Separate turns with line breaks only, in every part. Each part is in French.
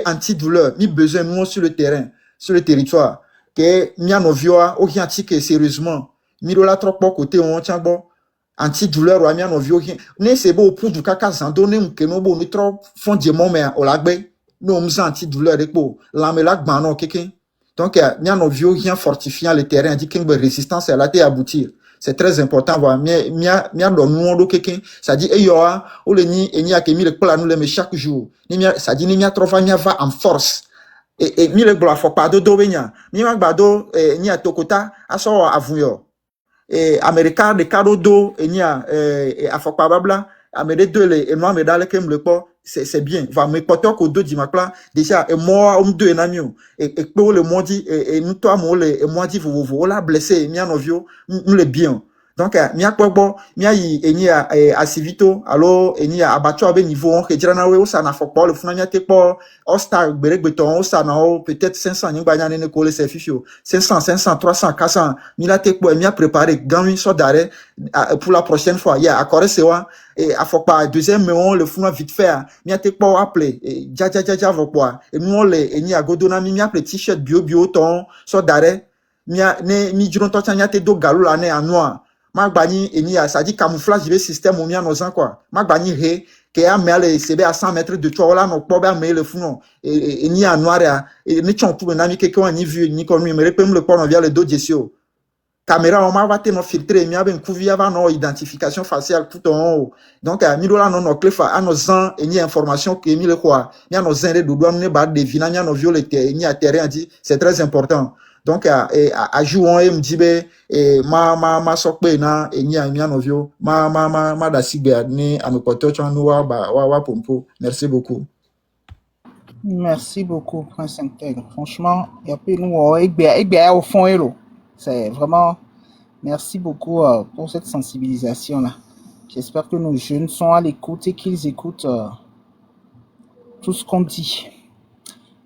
antidouleur, mi besoin nous sur le terrain, sur le territoire. Que mi anovioa, o hiantike sérieusement. Mi do la trop bon côté on tient bon. Antidouleur ou mi anovio hien. Ne c'est beau pour du caca sans donner un que no bo mi trop fondement mais au lagbe. Nous on antidouleur de beau. La me lag banon quelqu'un. Donc mi anovio hien fortifiant le terrain dit qu'il résistance à la té aboutir. C'est très important voir mia do nuondo quelqu'un ça dit eyoa o le ni eni akemi le plan nous le mais chaque jour ni mia ça dit ni mia trop va en force et mi le glo faut pas do benya mi ma gbado ni atokota aso avuyo et américain de cadeau do eni afokpa babla amede deux les et moi me dale kem le po c'est bien va me poto ko do di makla déjà et moi deux enamio et pour le mondi et nous toi mo le et moi dit vous la blessé mi anovio nous le bien donc mi akpobo mi ayi eni a civito allo eni a abattu abe niveau on que dira na we o sa na fokpa le funa mi atepo o star beregbeton o sa na o peut-être 500 ni gba ne ko le certificat 500 300 400 mi la tepo mi a préparé gami so d'arrêt pour la prochaine fois il y a accord c'est wa et à faut pas deuxième mais on le funa vite faire mi a tepo appeler ja vokwa et nous on le eni a godona mi appeler t-shirt bio ton so d'arrêt mi a ne mi juron to tanya te do galou la ne en noir Magbani eni ça dit camouflage le système au mien nos quoi Magbani he que a mele sebe à 100 mètres de toi là no poba mais le fou et ni en noir et ni chon pour nami quelqu'un ni vu ni comme me repem le port via le dos desio caméra on m'a va te no filtrer mi ben couvi avant no identification faciale tout en haut donc mi do là no clefa à nos ans et ni information que mi le quoi ni nos zin de dodo ne ba devina ni no violeté ni à terrain dit c'est très important donc à jouer on me dit et ma sokpe na eni amia novio ma da sigbe ni anopoto chanu wa pompo merci beaucoup.
Merci beaucoup Prince Intègre. Franchement, il y a peu nous egbe au fond hello. C'est vraiment merci beaucoup pour cette sensibilisation là. J'espère que nos jeunes sont à l'écoute et qu'ils écoutent tout ce qu'on dit.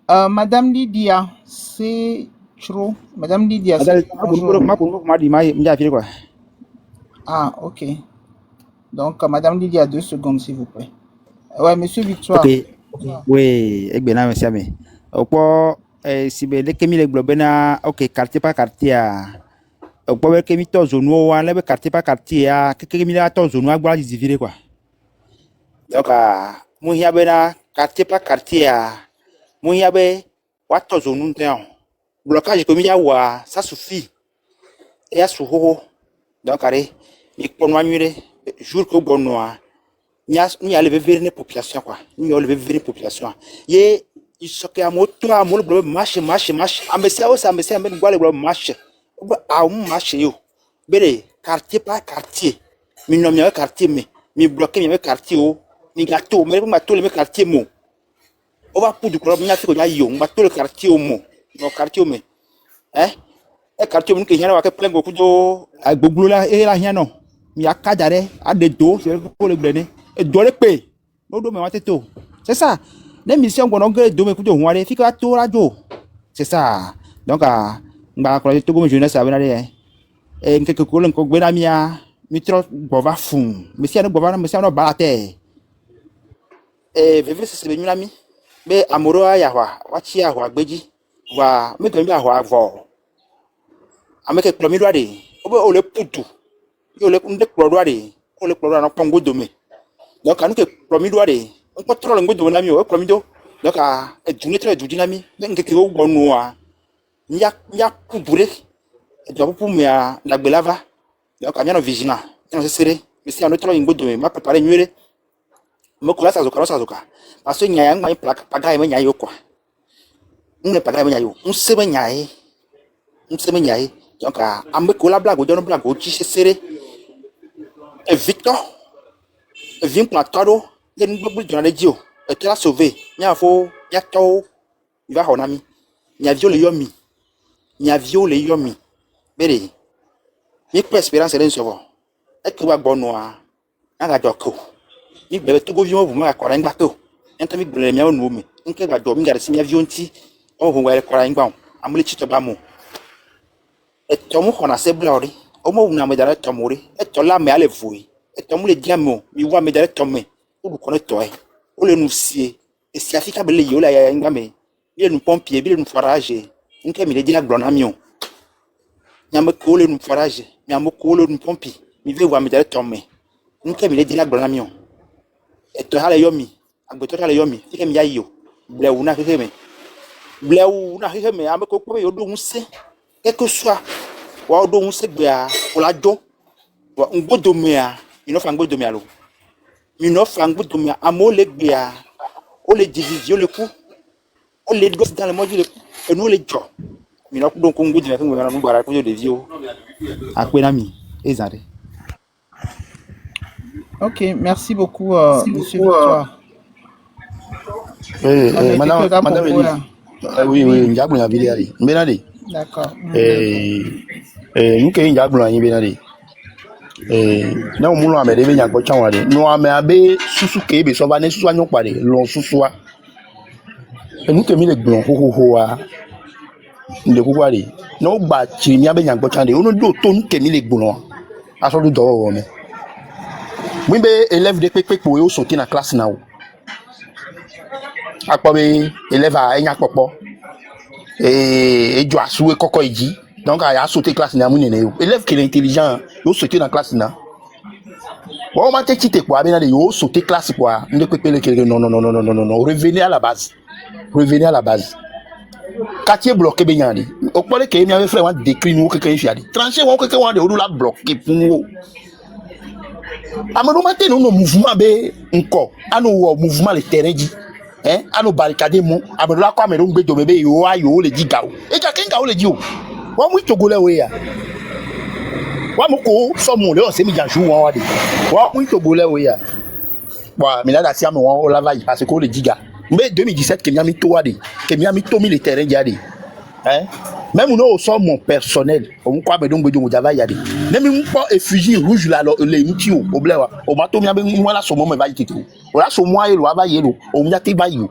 Madame Lydia, c'est trop. Madame Lydia, c'est bonjour. Ah, ok. Donc, Madame Lydia, 2 secondes, s'il vous plaît. Ouais, Monsieur Victoire.
Ok. Oui, ekbena merci ame. Opo si be lekemi le globena ok quartier par quartier opo be kemi to zone wa le be quartier par quartier a kekemi la to zone wa gba divide quoi. Donc mo hia bena quartier par quartier mo hia be wa to zone nten. Blocage comme ya wa ça suffit. Et à souho donc allez il pour moi nuire jour que bon noir ni a levé vers les populations quoi ni a levé vers les populations ye il se que à moto à mon bleu marche ambesia o ça ambesia men gwa le bleu marche a un marche yo bere quartier par quartier mi no mi quartier mi bloquer mi quartier o mi gâteau mais ma tout le quartier mo on va pour du club mi a fait ko ya yo ma tout le quartier o mo no quartier me e quartier mo ke hiana wa ke plein go kudo agbogbo la e la hiana mi akadare a de do c'est pour le blené et do le pe no do me wa teto c'est ça les missions qu'on a do me kudo huare fi ka to radio c'est ça donc ngba ko to go jeunesse abena de e nke ko le ko gbe na mi tro bova fun mi si no bova mi si no balate e veve se be nyami be amoro ya wa chi ya wa gbeji wa me to mi ahwa vo ameke plomi doade o le putu yo le kunde plodoade o le plodoade no pongo dome donc anu ke plomi doade on ko tro le ngodo na mi o plomi do donc e duni tre dudi na mi nke ke o gbonu a nya kubure e do pu mi a la gbelava donc amia no vigina on se seré mais si anu tro ngodo me ma préparer nyere mo ko la sa zoka parce que nya yang ma plaque paga me nya yo kwa ne paga me nya yo on se me nya e donc ambe ko la blague don blague o chi seré et Victor vient platado le ngbogbo jona le dio et tu la sauver nya fo ya to il va honami nya viole yomi bere mi pe espérance le nsovo e ko gba gbonu a nga joko mi bebe to go vi mo bu ma akora ngba to enta mi gbele mi onu mi nke gba do mi gare si mi avion ti o ho wa le kora ngba amule chito ba mo etomu khona se blori omo una me dare tomuri etola me ale vui etomu le diamo mi wa me dare tome o bu kono toy o le nu sie et si Afrique belle yo la ya ngame bien nous pompier bien nous forage nke mi le di la glona mion nyame ko le nous forage nyame ko le nous pompier mi ve wa mi dale tombe nke mi le di la glona mion et to hala yomi agbeto hala yomi fike mi yayo ble una fike me ame ko pe yo do nse quel que soit wa do nse gbe a o la jo wa ngbodo me a ino fa ngbodo me alo mi no fa ngbodo me amo le gbe a o le division le coup on les gosses dans le mode et nous les gens mi no donc ngbodo me fa ngbodo me bara ko yo de vio akwe mi ezare.
Ok, merci beaucoup, Monsieur Victoire.
Madame Elise. Oui, Ndiabou na Biliari. Benadi.
D'accord.
Nous qui Ndiabou na Benadi. Na umulo amede be nyagbo chanwade. No ame abe susu ke be so ba ne susu anyo pade lo susu a. Nous que mi le gbon ho a. Nde ku kwade. No gba chi mi abe nyagbo chande. Ono do to nu ke mi le gbon a. Aso do do wo me. Mwen be élève de pek pour yo sauter dans classe na ou. Akpobe élève a enya popo. Et jo asoué koko iji. Donc a sauter classe na mu nene yo. Élève qui est intelligent, yo sauter dans classe na. Wa ma te chite kwa be na de yo sauter classe kwa. Nde pepele ke non, revenez à la base. Revenez à la base. Quartier bloqué be nyandi. Okpole ke mi ave frère wan décrit nous que kan fiadi. Trancher wan que wan de ou la bloqué pour amano matin no mouvement be nko ano wo mouvement le terrain dit ano barricade mo amano la kwa me ngbe do bebe yo ayo le diga o e ja kenga o le di o wa mu togole we ya wa mu ko so mu le o se mi ja ju won wa de wa mu togole we ya wa mi la da si am won o la va yi parce que o le diga mbe 2017 ke mi ami to wa de ke mi ami to mi le terrain ja de même nous sommes mon personnel on quoi be donc be java yadi même pas effigie rouge là les outils au blewa au bateau mi moi là sur moi va yiti o là sur moi il va yelo o mi ati va yo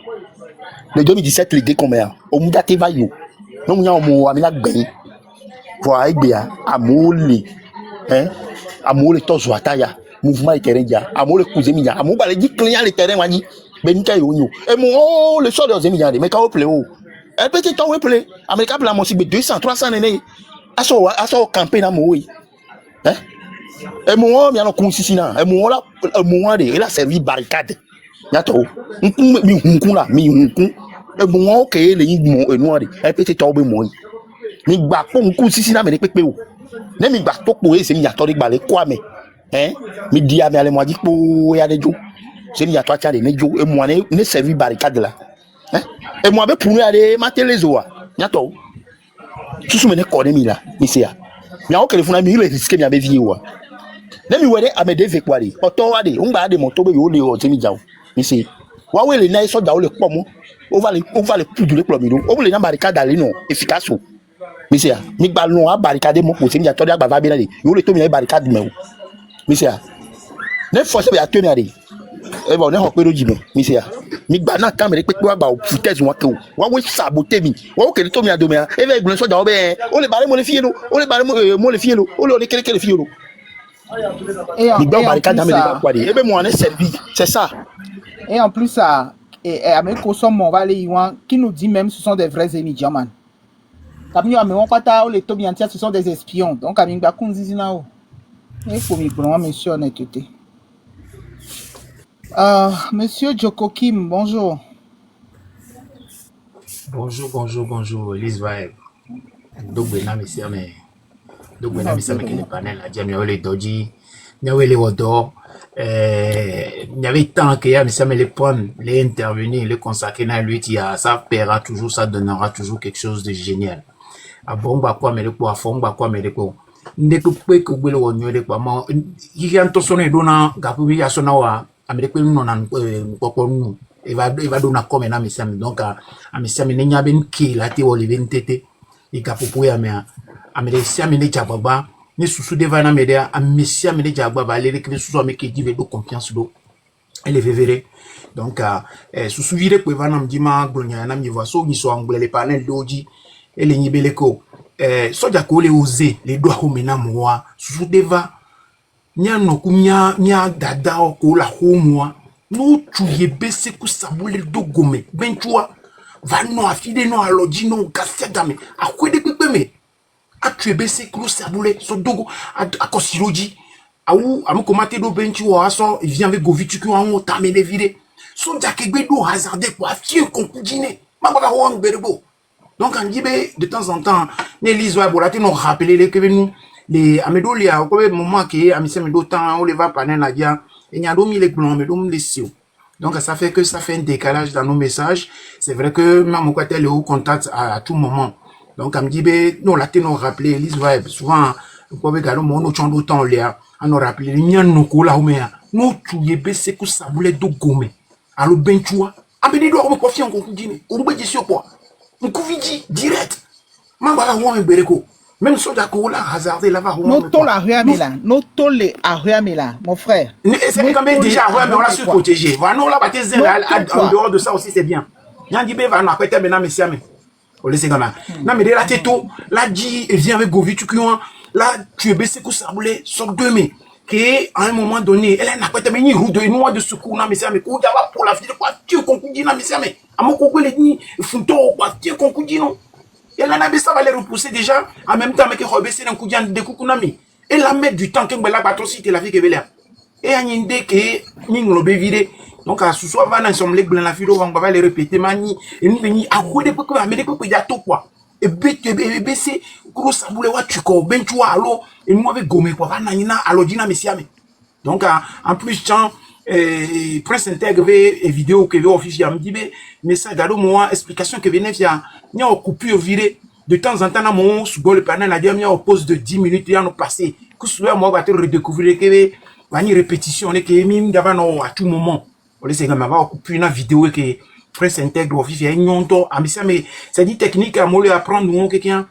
le 2017 les combien o mi ati va yo non nya mo ami la gbe pour igbe amole amole to zo ataya mouvement le terrain dia amole cousin mi dia amu ba le di client le terrain wani ben ka yo et mo le sort de mi dia mais ka o play o un petit temps où play américain la musique 200 300 nene aso camper na mo oui et moi mi ano kun sisi na et moi là moi de il a servi barricade yato mi hunkun la mi hunkun et moi OK le mo e no de un petit temps be mo mi gba po kun sisi na me de pepe o ne mi gba to po e se mi yato de gba le kwa me mi di ame ale mo di po ya de jo se mi yato acha de ne jo et moi ne servi barricade là et moi be pour nous aller mater les oa nyato susu me ne ko de mi la mi se ya mi a o téléphone mi le risque mi a be vie wa ne mi wede amede ve kwari oto wa de ngba de moto be yo le o te mi jawo mi se wa we le na so jawo le po mo o va le poudre le plo mi do o le na barricade ale no efficace o mi se ya mi gba lo a barricade mo ko se mi ja to de agba va be na de yo le to mi na barricade me o mi se ya ne force be a to mi ade e ba o ne ho pe do ji me mi se ya mi gba na camera pe wa gba o foutaise won ke o wa we saboter mi wa o ke to mi ado me e ve gbon so jawo be o le bare mo le fie lo o le bare mo le fie lo o le kere kere fie lo
et
c'est ça.
Et en plus, avec Kosomo, qui nous dit même ce sont des vrais ennemis, German. Ce sont des espions. Donc, monsieur honnêteté. Monsieur Joko Kim, bonjour.
Bonjour, Elise Vaeb. Donc, monsieur, mais. Donc, maintenant, ça me panel, la diamie, les doji, les wodo, il y avait tant qu'il y a, mais ça me les prendre, les intervenir, les consacrer à lui, ça paiera toujours, ça donnera toujours quelque chose de génial. Ah bon, bah quoi, mais le quoi, fond, bah quoi, mais le quoi. Dès que vous pouvez que vous le de quoi, moi, il y a un tosson et donnant, gapu, ya sonawa, américain, non, non, il va donner comme un ami, donc, ami, ça me n'a bien qui, la théorie, l'intérêt, il gapu pour y amener. Américain amene jababa ni susu devana media amesi amene jababa les que susu ameke dive do confiance do elle est verré donc susu vire ko vana mdima glonya na mi voix so ni so anglais les panel doji ele nyibele ko soja ko le oser les doigts au mena moi susu deva nya no kumnya nya dada ko la ho moi no tuye bese ku sabule do gome benchua va no afide no aloji no gasedame akwede pepe me atu bese ku sabule so dogo akosiroji awu amukomate do benchua so il vient avec govitu ku an tamene vide so jakegbe do hasarder pour afie konkujine mabaka won berebo. Donc, on dit de temps en temps, Nelly Zoa Bolati nous rappeler les que nous, les Amédoli, à un moment qui est à Missem d'autant, on les va paner la dia, et il y a mis les blancs, mais les sioux. Donc, ça fait que ça fait un décalage dans nos messages. C'est vrai que même quand elle est au contact à tout moment. Donc, on dit, nous, là, nous rappeler, Elise Vibe, souvent, on peut regarder mon autre d'autant, on nous rappeler, les miens, nous, là, nous, tu y es baissé, que ça voulait de gomme. Alors, ben, tu vois, Amédoli doit avoir confiance en dîner. On peut dire sur quoi? On couvidi direct. Mambala won bereko. Même soda ko la hasardé là va
No to la rue Amela. No to le à rue Amela, mon frère.
C'est quand même déjà ouais mais on l'a su protéger. Va non là ba tes en dehors de ça aussi c'est bien. Nyandi be va na kwete maintenant monsieur ame. On laisse comme ça. Non mais là teto, là dit vient avec Govi tu cuan. Là tu es baissé ko saboulé sur 2 mai. Que à un moment donné, elle n'a pas été ni roue de noix de secours na monsieur ame. Ko ya va pour la vie quoi tu concludi na monsieur ame. Amoko ko le ni funto quoi tu concludi non. Et là, ça va les repousser déjà, en même temps, mais que rebaisser un coup de coucunami. Et la mettre du temps que la bateau si la vie que veut. Et à une idée que nous l'avons vidé. Donc, à ce soir, va ensemble, la fille, on va les répéter, mani, et nous venir à quoi des peu, mais des peu, il y a tout quoi. Et baisser, gros saboulé, tu co, ben tu vois, alors, et nous avec gommé, quoi, va nana, alors, dina, messiame. Donc, en plus, tiens, Prince intégré et vidéo que veut officier me dit mais ça gado moi explication que venait via n'y a coupure virée de temps en temps dans mon sous le panel a dit il y a une pause de 10 minutes il y a nous passer que souvent moi va te redécouvrir que va une répétition et que mime d'avant à tout moment on laisse comme va couper une vidéo que Prince intègre officier il y a une temps mais ça dit technique à moi apprendre ou quelqu'un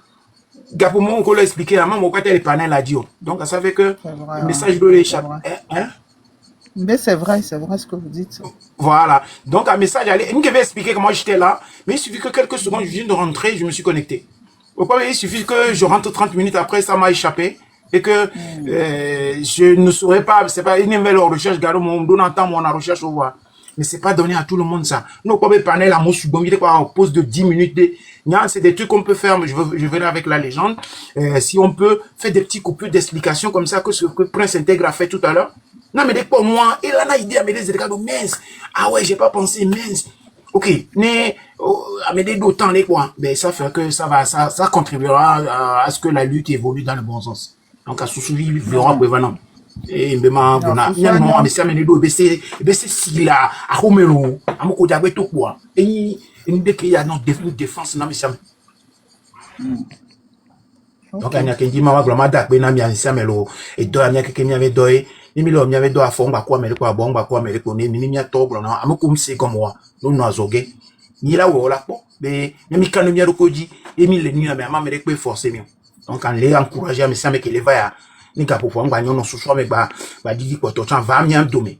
gapo moi on peut l'expliquer à moi moi quand le panel a dit donc ça fait que le message doit échapper hein.
Mais c'est vrai ce que vous dites.
Voilà. Donc, un message, allez, je vais expliquer comment j'étais là, mais il suffit que quelques secondes, je viens de rentrer, je me suis connecté. Il suffit que je rentre 30 minutes après, ça m'a échappé, et que je ne saurais pas, c'est pas une nouvelle recherche, garo, on donne un temps, mon recherche, au revoir. Mais c'est pas donné à tout le monde, ça. Nous, comme panel, à mon subon, il est quoi, en pause de 10 minutes, c'est des trucs qu'on peut faire, mais je verrai avec la légende, si on peut faire des petits coupures d'explications comme ça, que ce que Prince Intègre a fait tout à l'heure. Non, mais pour moi, il a une idée à me dire, mince. Ah ouais, j'ai pas pensé, mince. Ok, mais, à me dire d'autant, quoi. Ben, ça fait que ça contribuera à ce que la lutte évolue dans le bon sens. Donc, à sous-suivi, il verra que vraiment. Et, ben, il y a un moment, mais ça me dit, ben, c'est si là, à Romero, à mon côté, avec tout quoi. Et, il dit qu'il y a notre défense, non, mais ça donc, il y a quelqu'un qui m'a dit, ben, il y a un samelo, et deux, il y a quelqu'un qui m'avait donné, mimi lo miave do afong ba kwa mele kwa bon ba kwa mele ko ne mimi mia to bro na amukum se comme moi no no azoge ni la wo la po be mimi kanu mia rokoji emi le ni na me ama mele pe forcer mi donc en les encourager mais ça me que les va ya ni ka po fo ngba nyon so so me ba didi ko to chan va mi andome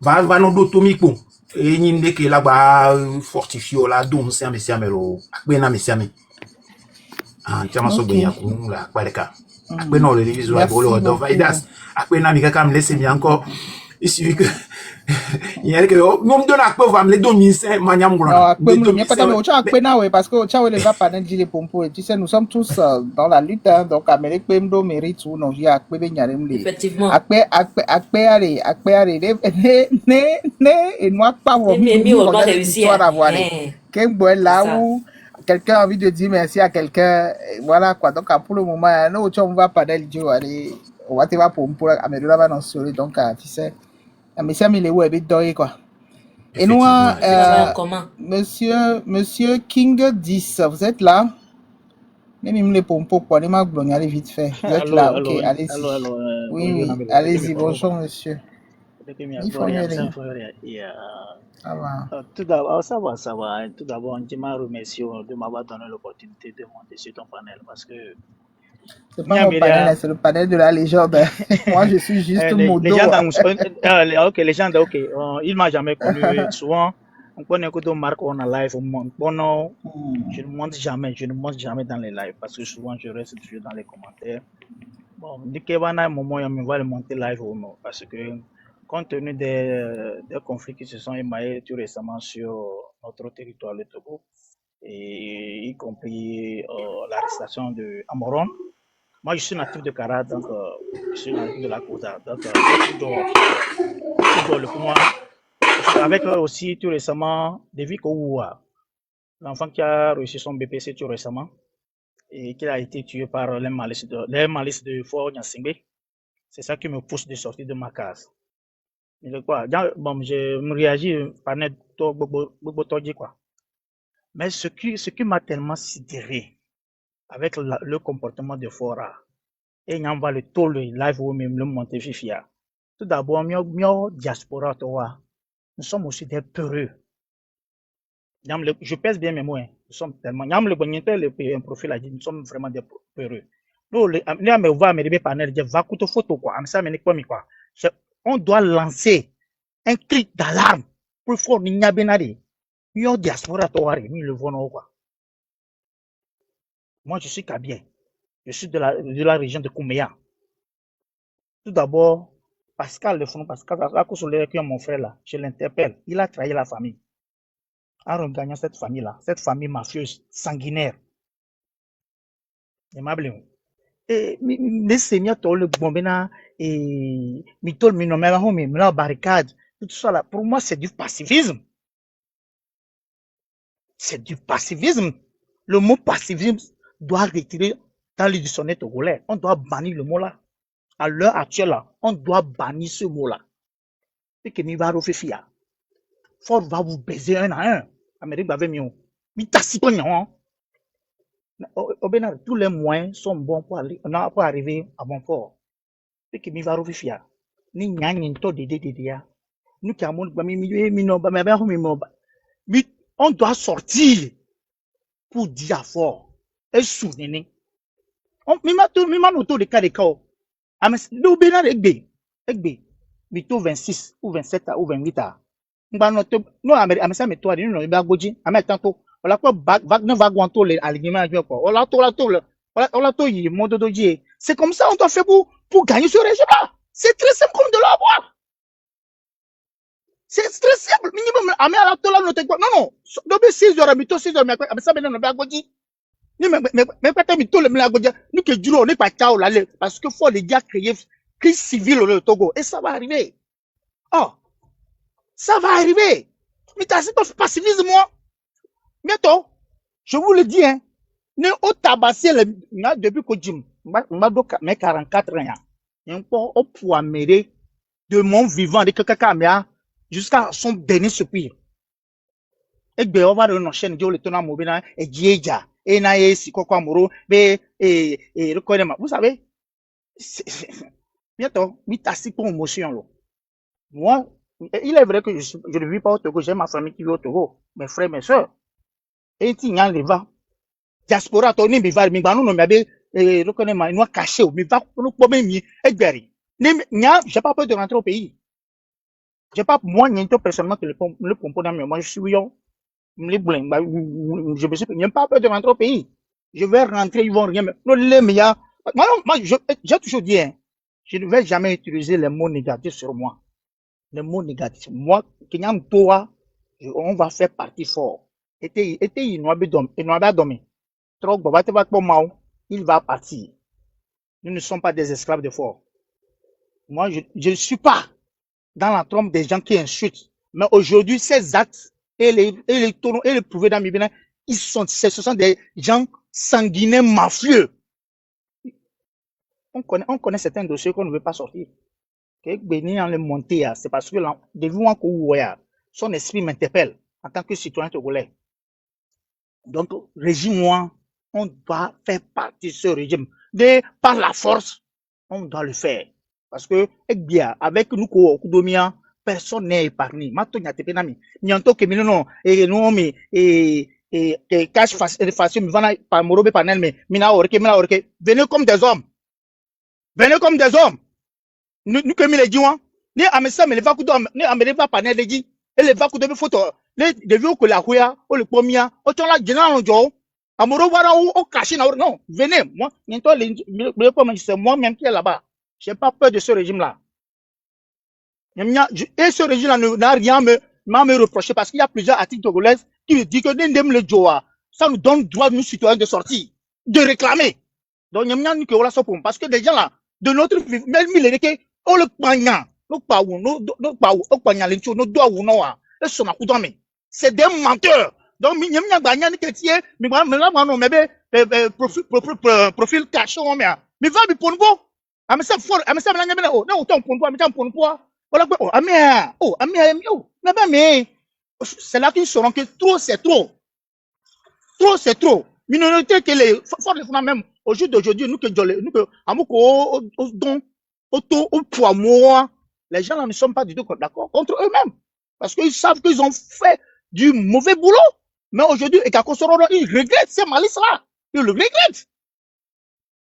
va no do to mi po e ni ne ke la ba fortifio la dom se me se me lo akbe na me se me ah chama so gbe ya ku la kwa le ka akbe no le viso ba lo do vaidas après n'a mika kam laisser bien encore il suffit que il y a que nous me donne après va me les donner c'est maniam
gros mais pas mais après na ouais parce que tu les va pas dire les pompos tu sais nous sommes tous dans la lutte hein, donc Amérique pemdo mérite ou non via après ben yarem les
effectivement
après aller et moi pas vous
on doit réussir
qu'un boy là où quelqu'un a envie de dire merci à quelqu'un voilà quoi donc pour le moment nous on va pas d'aller dire allez on va te voir pour Amédée va non sur donc tu sais mais ça il est où est doré quoi et nous monsieur King 10 vous êtes là même les pompos quoi les marques blondes allez vite fait vous êtes là ok allez-y oui allez-y bonjour monsieur il faut y aller ça va
tout d'abord ça va tout d'abord je m'en remercie de m'avoir donné l'opportunité de monter sur ton panel parce que
c'est pas mon panel, c'est le panel de la légende. Moi, je suis juste modo.
Ok, légende, ok. Il m'a jamais connu. Souvent, on connaît que Marc on a live. Je ne monte jamais dans les lives parce que souvent, je reste toujours dans les commentaires. Bon, dès qu'il y a un moment, il me va le monter live ou non. Parce que compte tenu des conflits qui se sont émaillés tout récemment sur notre territoire, le Togo, et y compris l'arrestation de Amoron. Moi, je suis natif de Kara, donc je suis natif de la Kouza. Donc, le pour moi, avec aussi tout récemment, David Kououa, l'enfant qui a reçu son BPC tout récemment, et qui a été tué par les malices de Fort Nyasingbe. C'est ça qui me pousse de sortir de ma case. Mais quoi, bon, je me réagis par net quoi. Mais ce qui m'a tellement sidéré avec le comportement de Fora, et on va le taux le live ou même le monter fifia. Tout d'abord, mio diaspora toi, nous sommes aussi des peureux. Je pèse bien mes mots, nous sommes tellement, un profil a dit, nous sommes vraiment des peureux. Nous, on doit lancer un cri d'alarme pour faire une benari. Mio diaspora toi, le vono quoi. Moi, je suis Kabien. Je suis de la région de Kouméa. Tout d'abord, Pascal Le Fond, Pascal, à cause de mon frère là, je l'interpelle. Il a trahi la famille. En regagnant cette famille-là, cette famille mafieuse, sanguinaire. Aimable. Et, laissez-moi le bombena, et, mitol, minomela, home, la barricade, tout ça là. Pour moi, c'est du pacifisme. C'est du pacifisme. Le mot pacifisme doit retirer dans le dictionnaire togolais. On doit bannir le mot là. À l'heure actuelle, là, on doit bannir ce mot-là. Et que mi va reféfia. Fort va vous baiser un à un. Amérique va venir. Mi tassi pas non. Tous les moyens sont bons pour arriver à bon port. Et que mi va reféfia. Ni nyan to de ya. Nous qui avons on doit sortir pour dire fort. Et souvenez. Mi ma noto de cas de cas. Nous bénin egbe bito 26 ou 27 ou 28 ans. No amesa me toi no ba goji ametanto ola ko Wagner va guanto les alignements quoi. Ola to yi modo doji. C'est comme ça on doit faire pour gagner ce régime là. C'est très simple comme de l'avoir. C'est très simple. Minimum ame ala to la no te non. Dobe 6 heures bito 6 heures amesa be no ba goji. Ni mais pas mi to le la goji. Nous que duro ni pas chao là parce que faut les gars créer crise civile au Togo. Et ça va arriver. Oh, ça va arriver. Mais t'as pas pacifisme, moi. Bientôt, je vous le dis, hein. Ne au tabassé depuis que Jim, mes 44 ans, un peu au poids méré de mon vivant, de quelqu'un jusqu'à son dernier soupir. Et bien, on va dans notre chaîne, le tonneau mobile, et Dieja, et Naïs, Koko Amoro, et reconnaissez-moi. Vous savez, bientôt, mi tassi pour émotion là. Moi, il est vrai que je ne vis pas au Togo, j'ai ma famille qui vit au Togo, mes frères, mes soeurs. Et si y a les va, diaspora, Tony, mi va, mi va, nous, reconnaissez-moi, nous caché, mi va, nous, pour mi, et berry. J'ai pas peur de rentrer au pays. J'ai pas, moi, personnellement, que le pompe dans moi, je suis yo, je me suis, j'ai pas peur de rentrer au pays. Je vais rentrer, ils vont rien, non, les meilleurs. Moi, j'ai toujours dit, hein, je ne vais jamais utiliser les mots négatifs sur moi. Les mots négatifs. Moi, on va faire partie fort. Il va partir. Nous ne sommes pas des esclaves de fort. Moi, je ne suis pas dans la trompe des gens qui insultent. Mais aujourd'hui, ces actes et les prouver dans mes biens, ce sont des gens sanguinaires mafieux. On connaît certains dossiers qu'on ne veut pas sortir. C'est parce que son esprit m'interpelle en tant que citoyen togolais. Donc, régime-moi, on doit faire partie de ce régime. Par la force, on doit le faire. Parce que, avec nous, personne n'est épargné. Venez comme des hommes. Venez comme des hommes. Nous que les dit, ni amesa me le va kudo ni amere va panel dit et le va kudo be photo les devions que la huya ou le premier o ton la général jo amoro wara o caché non venez moi bientôt c'est moi même qui est là-bas j'ai pas peur de ce régime là Et ce régime-là n'a rien à me reprocher parce qu'il y a plusieurs articles togolais qui disent que Ndem le Joa, ça nous donne droit, nous citoyens, de sortir, de réclamer. Donc, parce que des gens là, de notre vie, même il est que, oh le pagnan, c'est des menteurs. Donc, profil caché, mais va me pour bon. C'est là qu'ils sauront que trop c'est trop. Trop c'est trop. Minorité que les forces même au jour d'aujourd'hui, nous que les gens là ne sont pas du tout d'accord contre eux-mêmes. Parce qu'ils savent qu'ils ont fait du mauvais boulot. Mais aujourd'hui, ils regrettent ces malices-là. Ils le regrettent.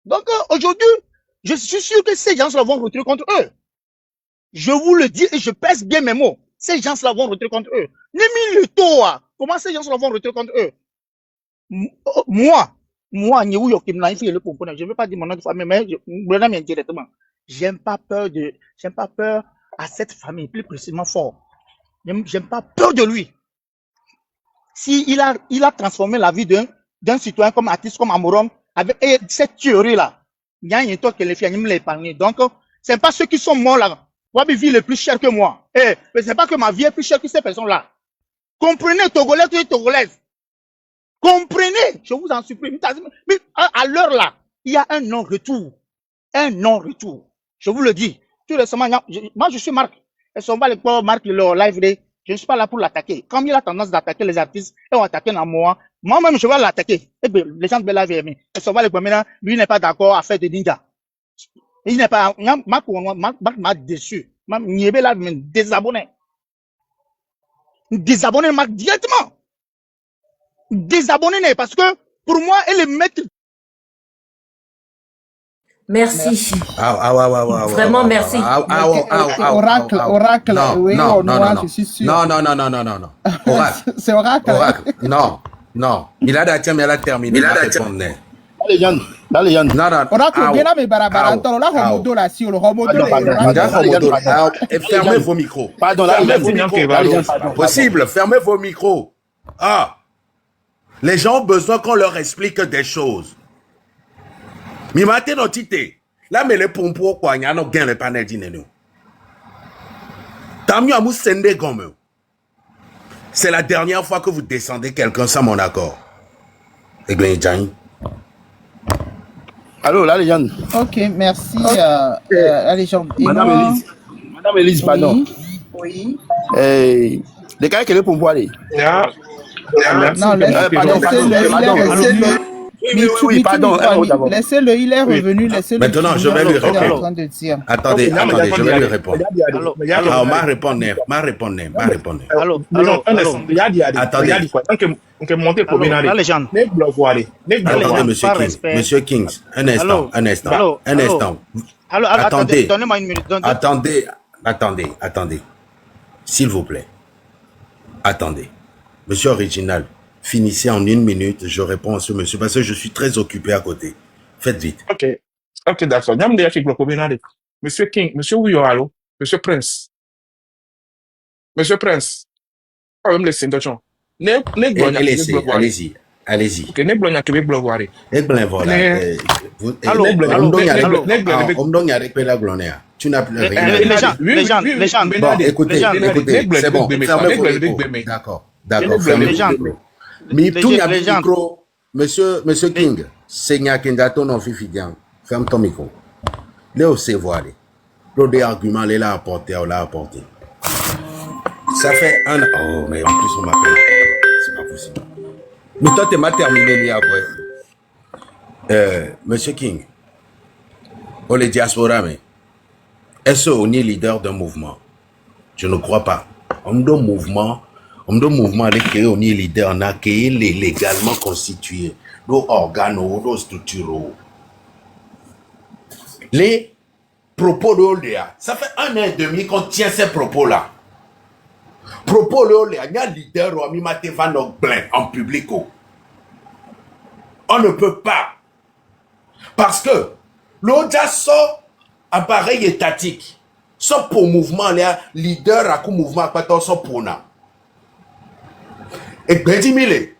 Donc aujourd'hui, je suis sûr que ces gens-là vont retirer contre eux. Je vous le dis et je pèse bien mes mots. Ces gens-là vont retirer contre eux. Nemi le toa. Comment ces gens-là vont retirer contre eux? Moi, je ne veux pas dire mon nom de famille, mais je directement. J'aime pas peur à cette famille, plus précisément fort. J'aime pas peur de lui. Si il a transformé la vie d'un citoyen comme artiste, comme Amorom, avec cette théorie-là, il y a un truc que les filles me l'épargner. Donc, c'est pas ceux qui sont morts là. Wabi vie est plus cher que moi. Mais c'est pas que ma vie est plus chère que ces personnes-là. Comprenez, Togolais, tu es Togolaise. Comprenez, je vous en supplie. Mais à l'heure là, il y a un non-retour. Un non-retour. Je vous le dis. Tout récemment, moi je suis Marc. Et son les Marc le live day. Je ne suis pas là pour l'attaquer. Comme il a tendance d'attaquer les artistes, et on attaque moi. Moi-même, je vais l'attaquer. Et bien, les gens de la vie, et son les premiers, lui n'est pas d'accord à faire de ninja. Il n'est pas, Marc m'a déçu. Il est là, me désabonner. Désabonner Marc directement. Désabonner parce que pour moi, elle est maître.
Merci.
Vraiment,
merci.
Oracle, oui, je suis sûr.
Non. Oracle.
C'est Oracle.
Oracle. Non. Il a terminé.
La légende.
Oracle, bien là, mais barabara, là, Romodo, là, si, le Romodo,
fermez vos micros.
Pardon,
Possible, fermez vos micros. Les gens ont besoin qu'on leur explique des choses. Mimate notite. Là, mais les pompos, quoi, n'y a no gain le panel d'inenu. Tamio amou sende gomme. C'est la dernière fois que vous descendez quelqu'un sans mon accord. Et bien,
allô, la légende.
Ok, merci, la légende.
Madame Elise, pardon.
Oui.
Les gars qui est pour voir aller.
Non, laissez-le, il est revenu, laissez-le.
Maintenant, je vais lui répondre. Attendez, je vais lui répondre. Alors, m'a répondu. Attendez, monsieur Kings, un instant. Attendez,
donnez-moi une minute.
Attendez. S'il vous plaît. Attendez. Monsieur Original, finissez en 1 minute, je réponds à ce monsieur, parce que je suis très occupé à côté. Faites vite.
Ok, d'accord. Monsieur King, monsieur Ouyo, monsieur Prince. Même les syndicats.
Allez-y.
Ok, ne blogne que blog wari.
Tu n'as plus rien.
Les gens.
Bon, écoutez, c'est bon. Fermez vos micros. D'accord, fermez vos micros. Mais tout y a micro. Monsieur King, Seigneur Kendato non fifidian. Ferme ton micro. Léo, c'est voir. L'autre des arguments, il l'a apporté. Ça fait un... Oh, mais en plus, on m'appelle. C'est pas possible. Mais toi, tu m'as terminé après. Monsieur King, on est diaspora, mais est-ce qu'on est leader d'un mouvement? Je ne crois pas. On donne mouvement, on est leader, on a créé légalement constitué nos organes, nos structures. Les propos de Oléa, ça fait 1 an et demi qu'on tient ces propos-là. Propos de Oléa, il y a un leader ou un Van Ogblin en public. On ne peut pas. Parce que l'ODA sort appareil étatique. so pour mouvement là leader à coup mouvement pas tant so pour na et ben dit mille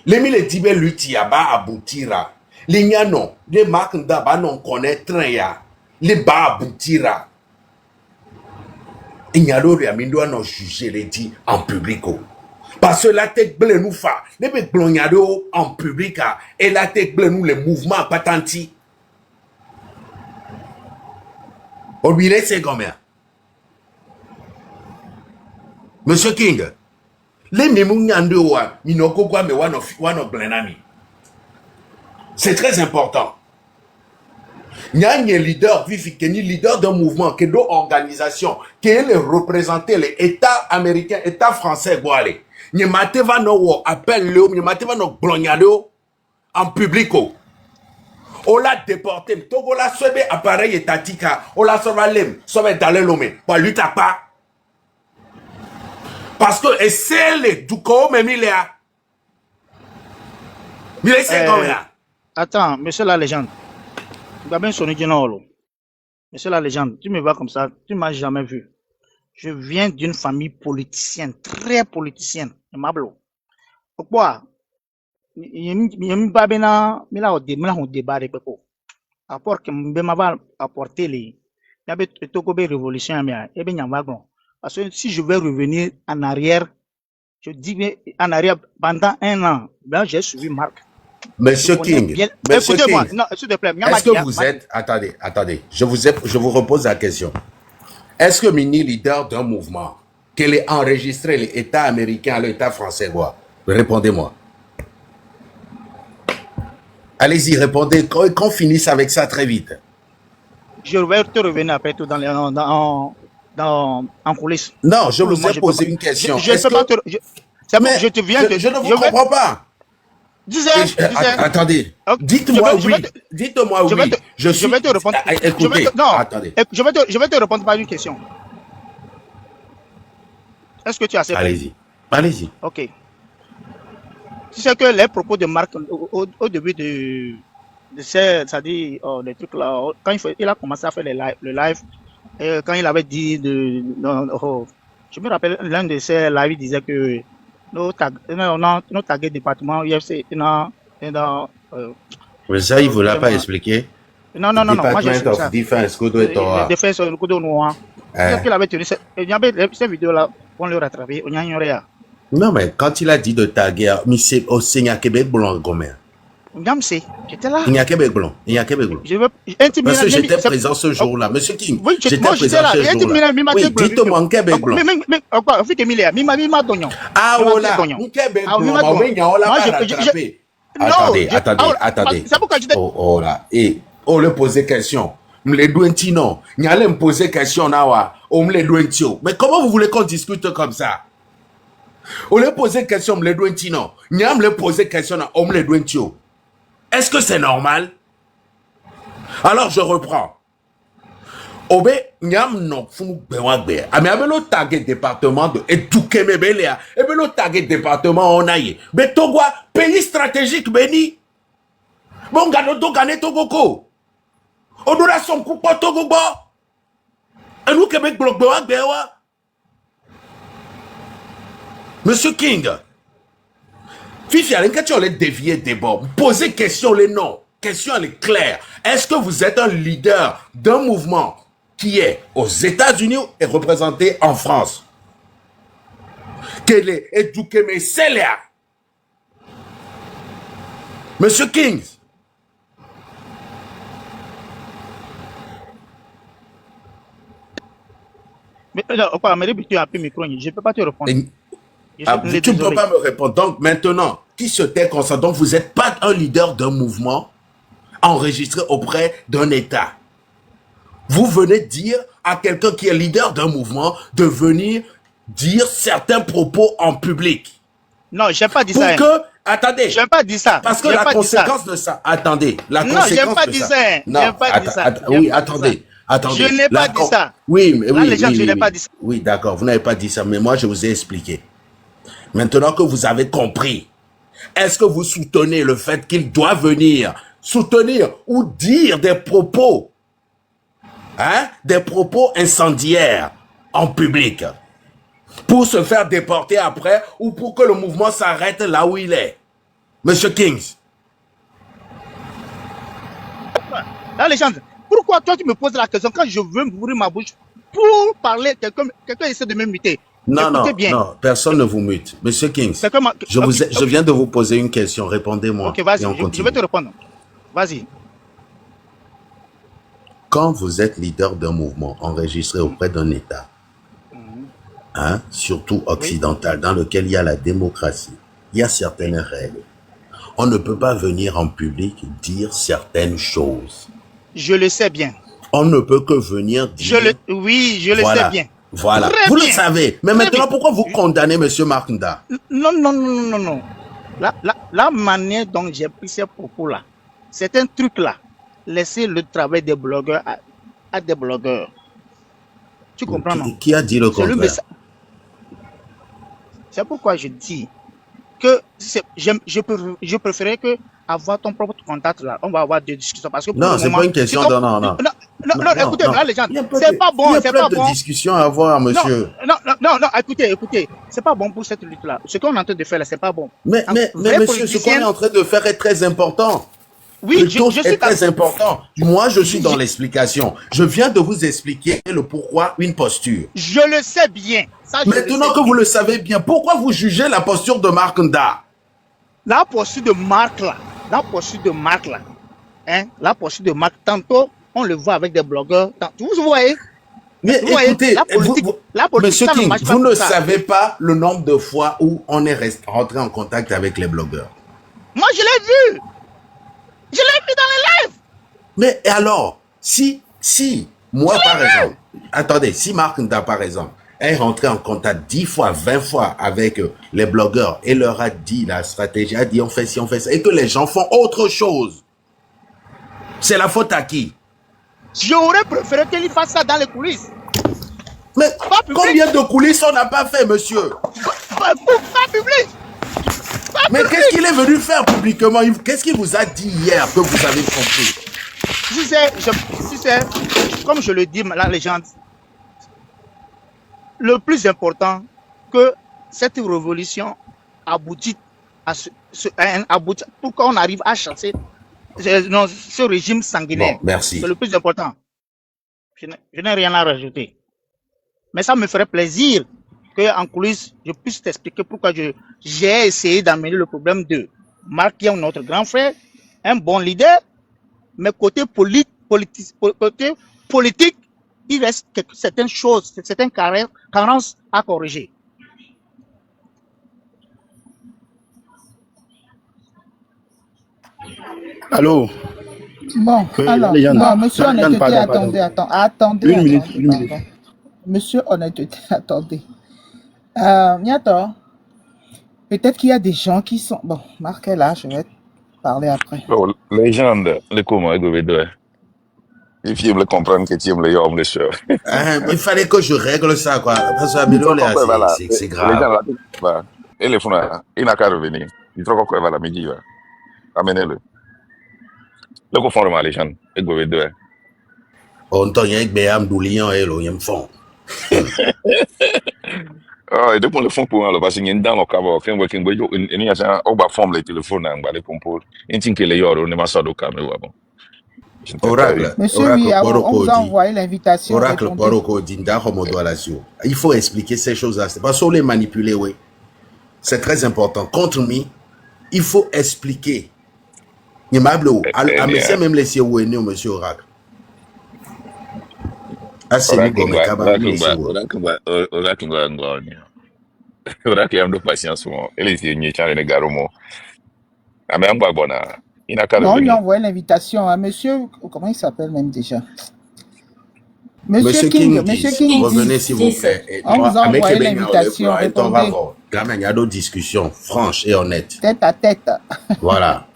les mille dit ben lutti aba aboutira les nyano les marques d'aba non connaître ya les ba aboutira il y a d'autres amis doit non juger les dit en public parce que la tête bleu nous fa les be glonyado en public et la tête bleu nous les mouvements patenti on lui laisse combien Monsieur King les mémounyando wa minoko kwa me one of blenami c'est très important. Il y a un leader, ni leader d'un mouvement, qui est d'une organisation, qui est le représenter les États américains, États français, Guale. Ni mateva no appel le, ni mateva no blognado en public. On l'a déporté. Togo la sobe appareil étatique. On l'a sauvé lem, sauvé dans le lomé. Pas lui t'as pas. Parce que et c'est le du coup même il est là. Il est c'est comme là.
Attends, monsieur la légende. Monsieur la légende, tu me vois comme ça, tu m'as jamais vu. Je viens d'une famille politicienne, très politicienne. Pourquoi? Il pas bien débat de Peko. Apport que m'avait apporté les. Il y avait une révolution et bien parce que si je vais revenir en arrière, je dis en arrière pendant un an, ben j'ai suivi Marc.
Monsieur King, Monsieur King,
non, s'il te plaît,
est-ce que vous êtes, attendez, je vous repose la question. Est-ce que Mini leader d'un mouvement, qu'elle est enregistré l'État américain, l'État français, quoi? Répondez-moi. Allez-y, répondez, qu'on finisse avec ça très vite.
Je vais te revenir après tout en coulisses.
Non, je vous ai posé une question.
Je te viens de...
Je ne vous comprends pas. Attendez. Dites-moi oui. Dites-moi oui.
Je vais te répondre.
Écoutez, attendez.
Je vais te répondre par une question. Est-ce que tu as accepté?
Allez-y. Allez-y.
Ok. Tu sais que les propos de Marc au début de c'est-à-dire les trucs là, quand il a commencé à faire le live, quand il avait dit je me rappelle l'un de ces lives, il disait que nos tagués département UFC
mais ça, il ne vous l'a pas expliqué.
Non. Moi, je
Department of Defense,
Défense, le coup de noir. Qu'est-ce qu'il avait tenu? Il y avait cette vidéo-là, on le rattrapait, on y a.
Non, mais quand il a dit de taguer, mais c'est au Seigneur Québec blanc, Gomer.
J'étais là.
Il y a Québec blanc. Parce que j'étais présent ce jour-là. Monsieur King, j'étais présent ce jour-là. Oui, dites-moi, en Québec blanc. Ah, voilà. En Québec blanc. Attendez. Oh là. Et, on le posait question. Me non. Il allait me poser question là. On me le mais comment vous voulez qu'on discute comme ça? On le posait question, me le non. Il a me poser question, on me le est-ce que c'est normal? Alors je reprends. Obe nyam no funu bewagbe. Ami abelo tagué département de éduquer mes belia. Ebelo tagué département onaye. Mais Togo pays stratégique beni. Bon gano to gane Togoko. Odora son coupo Togo bo. Et nous Québec bloc bewagbe wa. Monsieur King. Fifi, une question, les dévier des bords. Posez question, les noms. Question, elle est claire. Est-ce que vous êtes un leader d'un mouvement qui est aux États-Unis et représenté en France? Quel est éduqué, mais c'est là. Monsieur King.
Mais tu as un micro, je ne peux pas te répondre.
Tu ne peux pas me répondre. Donc maintenant, qui se tait comme ça? Donc vous n'êtes pas un leader d'un mouvement enregistré auprès d'un État. Vous venez dire à quelqu'un qui est leader d'un mouvement de venir dire certains propos en public.
Non, je n'ai pas dit ça.
Attendez.
Je n'ai pas dit ça.
Parce que la conséquence de ça. Attendez. La conséquence
je n'ai pas dit ça.
Non, je n'ai pas dit ça. Oui, attendez. Attendez.
Je n'ai pas dit ça.
Oui, mais oui.
Je n'ai pas dit ça.
Oui, d'accord. Vous n'avez pas dit ça. Mais moi, je vous ai expliqué. Maintenant que vous avez compris, est-ce que vous soutenez le fait qu'il doit venir soutenir ou dire des propos hein, des propos incendiaires en public pour se faire déporter après ou pour que le mouvement s'arrête là où il est. Monsieur Kings.
La légende, pourquoi toi tu me poses la question quand je veux m'ouvrir ma bouche pour parler, quelqu'un essaie de m'imiter.
Non, non, personne ne vous mute. Monsieur Kings, je viens de vous poser une question, répondez-moi.
Ok, vas-y, je vais te répondre. Vas-y.
Quand vous êtes leader d'un mouvement enregistré auprès d'un État, hein, surtout occidental, dans lequel il y a la démocratie, il y a certaines règles. On ne peut pas venir en public dire certaines choses.
Je le sais bien.
On ne peut que venir dire...
Oui, je le sais bien.
Voilà,
Très
vous
bien.
le savez. Mais maintenant, pourquoi vous condamnez M. Mark Nda?
Non. La manière dont j'ai pris ces propos-là, c'est un truc-là. Laisser le travail des blogueurs à des blogueurs. Tu comprends, non?
Qui a dit le contraire?
C'est pourquoi je dis que je préférais que avoir ton propre contact là, on va avoir des discussions parce que
non, c'est pas une question de non,
écoutez, là, les gens, c'est pas bon, c'est pas bon.
Il y a plein de discussions à avoir, monsieur.
Non, écoutez, c'est pas bon pour cette lutte-là. Ce qu'on est en train de faire là, c'est pas bon.
Mais monsieur, ce qu'on est en train de faire est très important.
Oui,
le touche est très important. Moi, je suis dans l'explication. Je viens de vous expliquer le pourquoi une posture.
Je le sais bien.
Maintenant que vous le savez bien, pourquoi vous jugez la posture de Mark Nda?
La posture de Mark là, tantôt, on le voit avec des blogueurs. Vous voyez?
Mais écoutez, monsieur King, vous ne savez pas le nombre de fois où on est rentré en contact avec les blogueurs.
Moi, je l'ai vu. Je l'ai vu dans les lives.
Mais alors, si moi par exemple, attendez, si Mark Nda par exemple est rentré en contact 10 fois, 20 fois avec les blogueurs et leur a dit la stratégie, a dit on fait ci, on fait ça, et que les gens font autre chose, c'est la faute à qui?
J'aurais préféré qu'il fasse ça dans les coulisses.
Mais combien de coulisses on n'a pas fait, monsieur?
Pas public.
Mais qu'est-ce qu'il est venu faire publiquement? Qu'est-ce qu'il vous a dit hier que vous avez compris?
Tu sais, comme je le dis, la légende, le plus important que cette révolution aboutisse pour qu'on arrive à chasser ce régime sanguinaire.
Bon, merci.
C'est le plus important. Je n'ai rien à rajouter. Mais ça me ferait plaisir qu'en coulisses, je puisse t'expliquer pourquoi j'ai essayé d'amener le problème de Mark, qui est notre grand frère, un bon leader, mais côté politique, il reste certaines choses, certaines carences à corriger.
Allô?
Bon, alors, non, monsieur Honnêteté, attendez.
Une minute.
Monsieur Honnêteté, attendez. Niato, peut-être qu'il y a des gens qui sont... Bon, Marc est là, je vais parler après.
Oh, légende, le comment il doit il faut me comprendre que tu aimes les hommes, les soeurs.
Il fallait que je règle ça, quoi. Parce que c'est grave.
Et les fonds, il n'a qu'à revenir. Il trouve quoi, voilà, midi, amenez-le. Le conforme à les gens, et go with the
on t'en y a un doulion et l'on y a fond.
Et depuis le fond pour le parce qu'il y a dans le câble, quand working with you, il y a un oba forme le téléphone, un balai compose. Il tient que les euros ne m'a pas de caméra.
Oracle,
monsieur, oui, on vous a envoyé l'invitation.
Oracle, Poroko, Dinda, Homodo Alasio. Il faut expliquer ces choses-là. C'est pas sur les manipuler, oui. C'est très important. Contre moi, il faut expliquer. Il m'a bleu. À même laisser où est né, monsieur Oracle. Ah, c'est lui, comme
Oracle, am de patience, moi. Elle est une chère de garomo. Ah, mais un babona.
Non, on lui a envoyé l'invitation à monsieur, comment il s'appelle même déjà?
Monsieur King, revenez s'il vous plaît.
On vous a envoyé l'invitation, répondez.
Il y a d'autres discussions franches et honnêtes.
Tête à tête.
Voilà.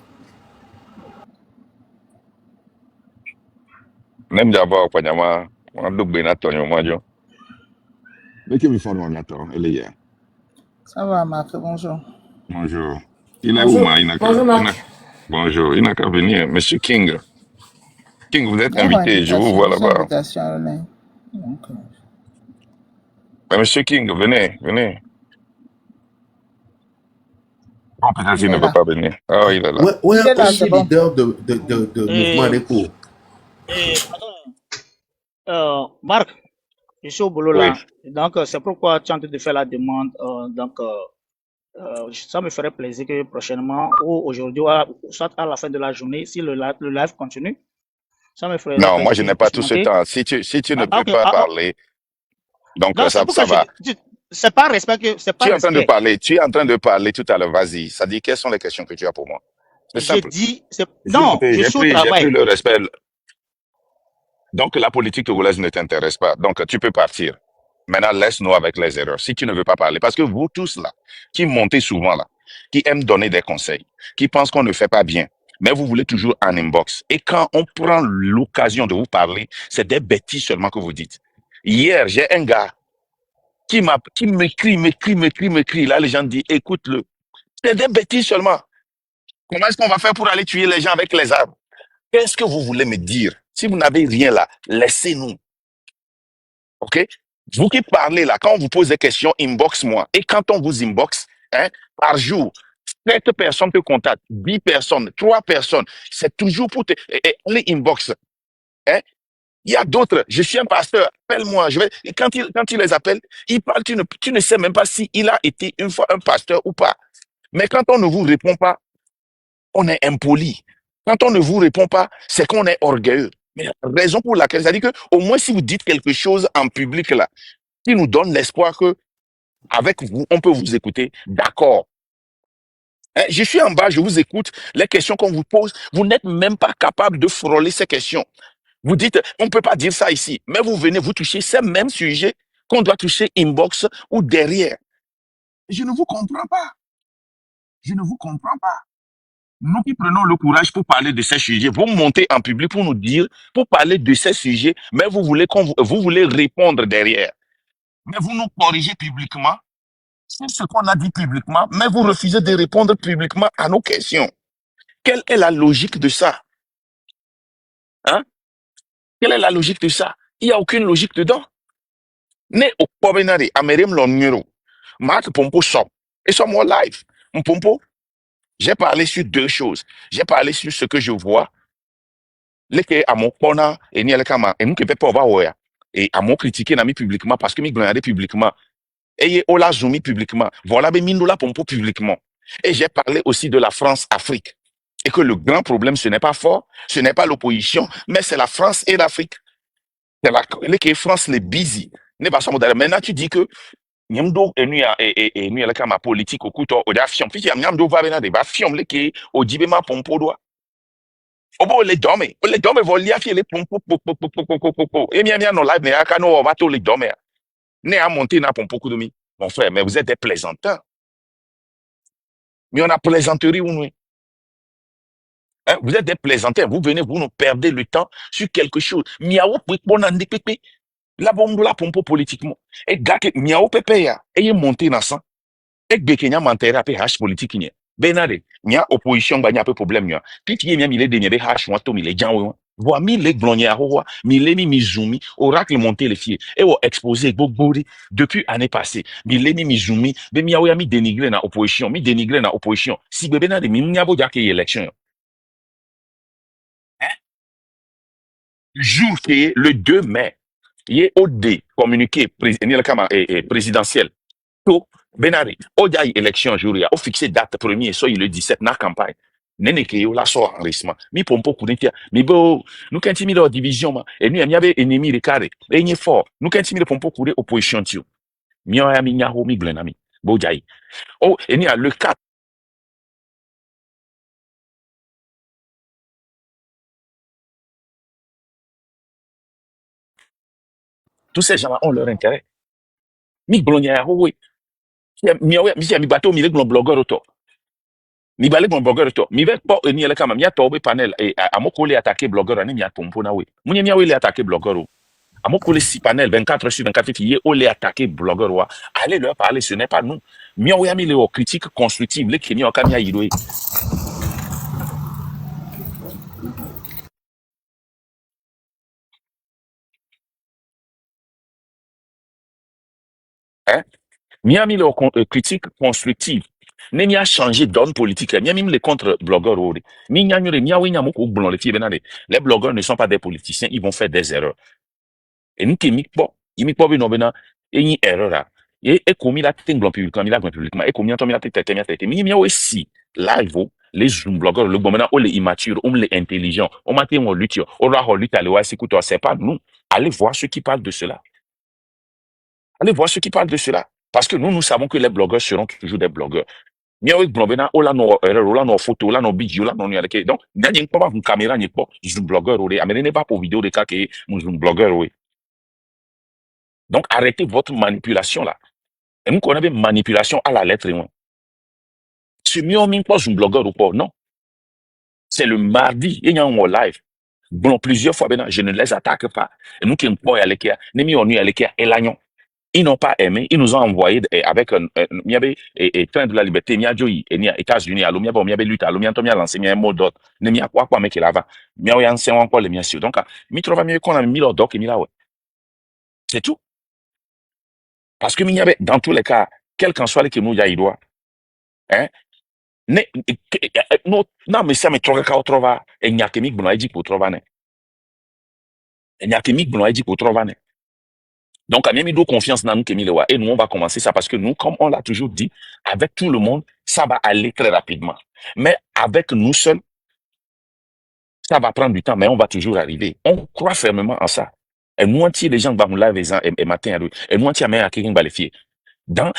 Même d'abord, Panyama, on a doublé Natonio Majo. Mais qui me fait mon Naton, elle est hier.
Ça va, Marc, bonjour.
Bonjour. Il est où, Bonjour, Marc. Bonjour, il n'a qu'à venir. Monsieur King. King, vous êtes
Il y a une
invité, je vous
invitation,
vois
des
là-bas.
invitations. Là. Donc,
Mais Monsieur King, venez, venez. Bon, peut-être
il
qu'il ne
est
veut
là.
pas venir. Ah, il est là.
Ouais,
Il est là,
aussi
c'est bon.
leader de mouvement
Et,
d'écho.
pardon, Marc, je suis au boulot
Oui.
là. Donc, c'est pourquoi tu es en train de faire la demande. Ça me ferait plaisir que prochainement, ou aujourd'hui, ou soit à la fin de la journée, si le live continue, ça me ferait
Non, moi,
plaisir
je
que je
n'ai pas
puisse
tout ce
monter.
temps. Si tu ne peux
Ok.
pas parler, donc
Non, c'est
ça
pourquoi
va.
c'est pas respect que, c'est pas
Tu es en train de
respect.
parler, tu es en train de parler tout à l'heure, vas-y. Ça dit, quelles sont les questions que tu as pour moi? C'est
J'ai
simple.
dit,
Je suis
non,
monté,
je
j'ai
suis au
pris
travail.
le respect. Donc, la politique togolaise ne t'intéresse pas. Donc, tu peux partir. Maintenant, laisse-nous avec les erreurs. Si tu ne veux pas parler, parce que vous tous là, qui montez souvent là, qui aiment donner des conseils, qui pensent qu'on ne fait pas bien, mais vous voulez toujours en inbox. Et quand on prend l'occasion de vous parler, c'est des bêtises seulement que vous dites. Hier, j'ai un gars qui m'écrit. Là, les gens disent, écoute-le. C'est des bêtises seulement. Comment est-ce qu'on va faire pour aller tuer les gens avec les armes? Qu'est-ce que vous voulez me dire? Si vous n'avez rien là, laissez-nous. OK? Vous qui parlez là, quand on vous pose des questions, inbox-moi. Et quand on vous inbox, hein, par jour, 7 personnes te contactent, 10 personnes, 3 personnes. C'est toujours pour te... les inbox. Hein? Il y a d'autres. Je suis un pasteur. Appelle-moi. Et quand il les appelle, il parle, tu ne sais même pas s'il a été une fois un pasteur ou pas. Mais quand on ne vous répond pas, on est impoli. Quand on ne vous répond pas, c'est qu'on est orgueilleux. Mais la raison pour laquelle, c'est-à-dire que au moins si vous dites quelque chose en public là, qui nous donne l'espoir que avec vous, on peut vous écouter, d'accord. Hein, je suis en bas, je vous écoute. Les questions qu'on vous pose, vous n'êtes même pas capable de frôler ces questions. Vous dites, on ne peut pas dire ça ici. Mais vous venez, vous touchez ces mêmes sujets qu'on doit toucher inbox ou derrière. Je ne vous comprends pas. Je ne vous comprends pas. Nous qui prenons le courage pour parler de ces sujets, vous montez en public pour nous dire, pour parler de ces sujets, mais vous voulez vous voulez répondre derrière. Mais vous nous corrigez publiquement. C'est ce qu'on a dit publiquement, mais vous refusez de répondre publiquement à nos questions. Quelle est la logique de ça? Hein? Quelle est la logique de ça? Il n'y a aucune logique dedans. Ne au Pobenari, Amerim Lonero, Marc Pompo Shop, et sur moi live. Pompo, j'ai parlé sur deux choses. J'ai parlé sur ce que je vois. Leke à mon corner, et ni kama, et nous qui peut pas voir, et à mon critiquer n'a mis publiquement parce que mi glandé publiquement. Et on l'a zoomé publiquement. Voilà, ben Mindola Pompo publiquement. Et j'ai parlé aussi de la France-Afrique. Et que le grand problème, ce n'est pas fort, ce n'est pas l'opposition, mais c'est la France et l'Afrique. C'est la France, les busy. Maintenant, tu dis que Nyamdo et nous la politique au couteau au d'afion. Puis Nyamdo va venir des bafions les au dibema pompo doigt. Obo les dommes vont lier les pompo. Et bien non live ne aka no va tous les dommes. Ne a monté na pompo kudomi. Mon frère, mais vous êtes des plaisantins. Mais on a plaisanterie ou nous. Hein, vous êtes des plaisantins. Vous venez, vous nous perdez le temps sur quelque chose. Miaou ponandi pepe. La bombe la pompo politiquement. Et gake miaou pepe ya. Et monté na sang. Et bekenya mantere ape hash politique ni. Benade, nya opposition ba nya pe problème nya. Piti nya mile de nya be hash wa to mile janwo. Voa mi le glonye ho mile mi mizumi, oracle monter les fiers. Et o exposé gbogbo depuis année passée. Mile mi mizumi, be mi ya mi dénigrer na opposition, Si bebe na de mi nya bo jake élection. Hein? Jour qui est le 2 mai, il est au dé communiqué présidentiel. To Benari, Odia élection jour ya, o fixé date premier, soit le 17 na campagne. Nene ke yo la so enregistrement. Mi pompo kunetia, mi bo, nous quand mi division ma, et nous y avait ennemi de carré, et ni fort. Nous quand mi pompo kure opposition tio. Mi ya mi nyaho mi glenami. Bo jai. Oh, et ni a le 4. Tous ces gens ont leur intérêt. Mi glonya ho we. Mi bateau mi le blogueur auto. Mi balé mon blogueur to mi veut pas ni le kama mi a tobe panel et amoko le attaquer blogueur ani mi a pompo na we muni mi a we le attaquer blogueur o amoko le 6 panel 24 sur 24 filles o le attaquer blogueur wa allez leur parler, ce n'est pas nous mi o ya mi le critique constructive le keni o kamia yido Hein? Miami le critique constructive. Nemi a changé donne politique. Miami les contre-blogueurs. Les blogueurs ne sont pas des politiciens, ils vont faire des erreurs. Et nous qui imi po bino bena une erreur là. Et comme il a été publiquement, il a publiquement et comme il a été mi aussi live les zoom blogueurs le bon maintenant on les immatures, on les intelligents, on m'a on lutte, on va lutter aller voir écoute c'est pas nous. Allez voir ceux qui parlent de cela. Allez voir ceux qui parlent de cela parce que nous savons que les blogueurs seront toujours des blogueurs. Miawe blobena ola no erreur ola no photo ola no video ola no nyaleke donc gagne pas une caméra ni pas zoom blogueur ou amène pas pour vidéo de cas que zoom blogueur oui. Donc, arrêtez votre manipulation là. Et nous connaissons manipulation à la lettre. C'est mieux même pas un blogueur ou pas. Non. C'est le mardi. Il y a un live. Bon, plusieurs fois, je ne les attaque pas. Et nous qui sommes pas allés et l'agnon. Ils n'ont pas aimé. Ils nous ont envoyé avec un train de la liberté. Il y a Joyi. Il y a États-Unis. Il y a lutte. Il y a lancé. Il y a un mot d'ordre. Il y a quoi mais qu'il avait. Il y a un encore les miens sûr. Donc, il trouve mieux qu'on a mis l'ordre et mis là. C'est tout. Parce que dans tous les cas, quel qu'en soit les qui nous y doit, hein, non, mais ça me troque quand on trouve, et n'y a que mic bon dit pour trouver, et n'y a que mic bon dit pour trouver. Donc, à même confiance dans nous que et nous on va commencer ça parce que nous, comme on l'a toujours dit, avec tout le monde, ça va aller très rapidement. Mais avec nous seuls, ça va prendre du temps, mais on va toujours arriver. On croit fermement en ça. Et nous entiers les gens vont live et matin et nous entiers mais à quelqu'un va les fier.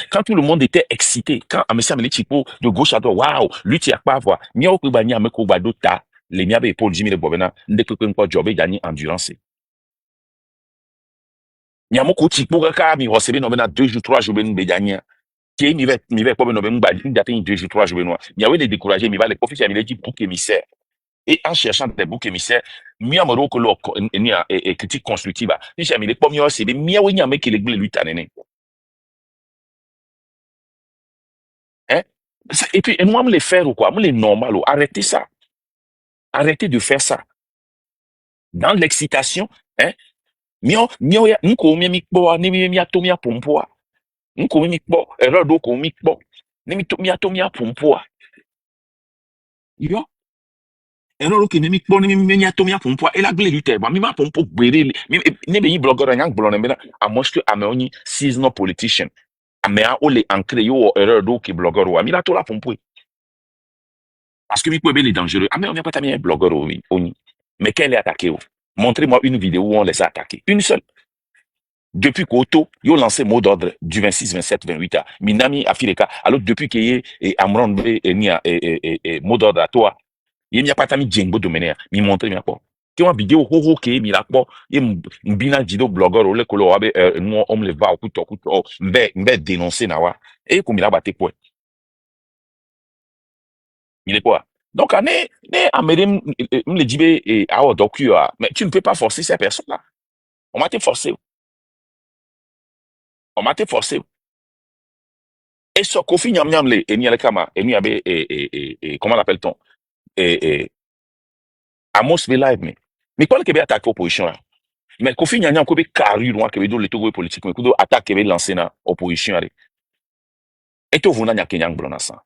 Quand tout le monde était excité, quand Amessa Melichipo de gauche à droite, waouh, lui tu as pas voir, miao que banya me ko bado ta, les miabe Paul Jimmy le bovena, ndé que quoi job et gagner endurance. Miamo ko chipo ka mi recebe no bena 2 jours 3 jours ben be gagner. Qui mi va pas no ben ba datin 2 jours 3 jours benois. Miawe les décourager, mi va les profiter mi les dit bouc émissaire. Et en cherchant des boucs émissaires, miamoro que lo ni et critique constructive. Ni jamais les pomio c'est miawe ni amé que les lui tanene. Hein? Et puis, et moi, me les faire ou quoi? Me les normal ou arrêtez ça. Arrêtez de faire ça. Dans l'excitation, hein? Mio ya, nko mi mikbo, ni mi atomia pompoa. Nko mi mikbo, erreur do ko mikbo. Ni mi atomia pompoa. Yo? Erreur ke mi mikbo, ni mi atomia pompoa. Et la gle lute, ba mi ma pompo gbere. Ni be yi blogger nyang blogger na a most que ameoni seasonal politician. Amea ole ancré yo erreur do ke blogger wa. Mi la to la pompo. Parce que mi peut être dangereux. Ah, mais on vient pas t'amener un blogueur oni. Mais quel est attaqué? Montrez-moi une vidéo où on les a attaqués. Une seule. Depuis qu'Auto, ils ont lancé mot d'ordre du 26, 27, 28 à Minami Afireka. Alors, depuis qu'il y ait Amron et mot d'ordre à toi, il n'y a pas tami Djengo Domener. Mi montre, mi pas. Qui ont vidéo, ho, qui mi la pas. Il y a une vidéo blogueur, ou le colo, nous, on le va au couteau, m'be dénoncer, nawa. Et comme il a battu quoi? Il est quoi? Donc, me dit, mais tu ne peux pas forcer ces personnes-là. On m'a été forcé. On m'a été forcé. Et ce Kofi Nyam Nyam et ni Alekama, et ni Abe, comment l'appelle-t-on? Amos be live, mais quoi le Québec attaque l'opposition là? Mais Kofi Nyam Nyam, Kobe carré, loin, Québec, le Togo politique, mais Kodo attaque Québec lancé dans l'opposition. Et tout, vous n'avez qu'un blanc ça.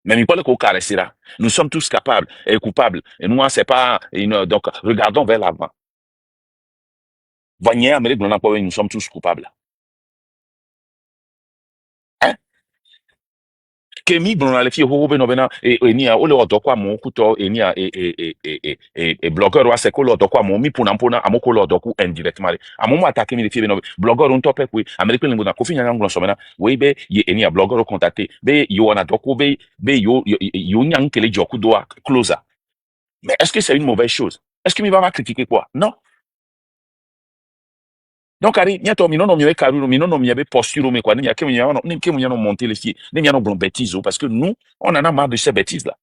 Mais il parle qu'au carré, là. Nous sommes tous capables et coupables. Et nous, c'est pas, donc, regardons vers l'avant. Nous sommes tous coupables. Hein? Kemi blonale fi ho be no bena ni a ole odokwa mo kuto ni a blogger wa se ko odokwa mo mi puna amoko odoku indirectement amomo attaquer mi le fi be no blogger on topé ku american lingo na kofi nyanga nglo so bena we be ye ni a blogger contacter be yo na doko be yo nyang kele joku do closer. Mais est-ce que c'est une mauvaise chose? Est-ce que mi va critiquer quoi? Non. Donc, ari, nyato mi non mi karu mi non mi abe posture mais quoi, ni ke mi no monter les filles, ni mi no blon bêtises parce que nous, on en a marre de ces bêtises là.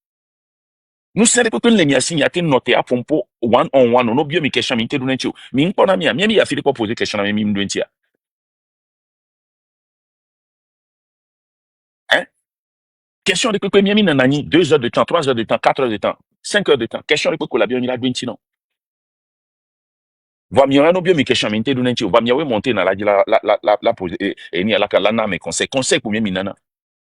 Nous savons que les miasi nyate noté à pompo one on one, no bio mi question mi te do nti o. Mi mpona mi a fait pour poser question na mi ndo nti a. Hein? Question de que mi nanani 2 heures de temps, 3 heures de temps, 4 heures de temps, 5 heures de temps. Question de que la bio mi la do nti non. Va mieux no bien mi question minte du nenti va mieux monter na la pose et ni ala kala na me conseil pour mi minana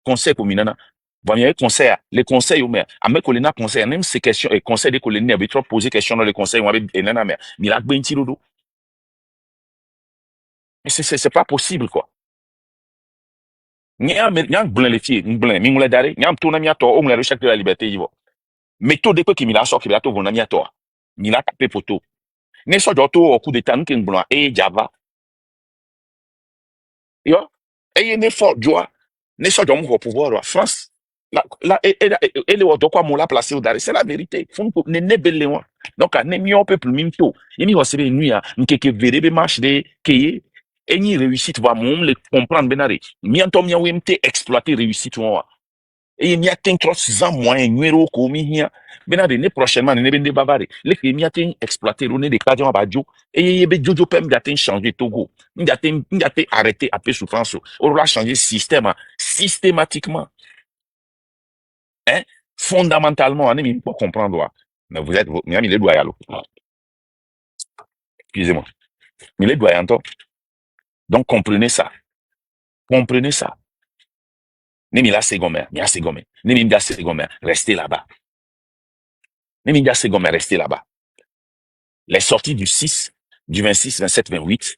conseil pour minana va mieux conseil les conseils ou mais a me kolena conseil même ces questions et conseil de kolena avait trop poser question dans les conseils on avait enana mais mi la gben tirodo mais c'est pas possible quoi nyam blen les filles blen mi ngula dare nyam to na mi ato o ngula chaque de la liberté yivo méthode que mi la so ki la to vona mi ato mi la taper poto ne so do to au coup d'état nke ngbon e java yo et ne fort joie ne so do mo au pouvoir wa France la et le do kwa mo la placer au dare c'est la vérité fon ko ne belle wa donc ne mi on peuple mi to mi ho sebe nuit nkeke verebe marche de keye et ni réussite va mon le comprendre benare mi antom ya wemte exploiter réussite wa et mi aten trop 6 ans moyen numéro ko mi hia benare ne prochainement ne bende bavare le ke mi aten exploiter on de cadre badio et be jojo pem d'aten changer Togo d'aten arrêter à peu souffrance on va changer système systématiquement hein fondamentalement on est pas comprendre mais vous êtes mi ami les doigts yalo excusez-moi mi les doigts yanto donc comprenez ça Nemi la Ségomère, mi a Ségomère. Nemi mi a Ségomère, restez là-bas. Nemi mi a Ségomère, restez là-bas. Les sorties du 6, du 26, 27, 28,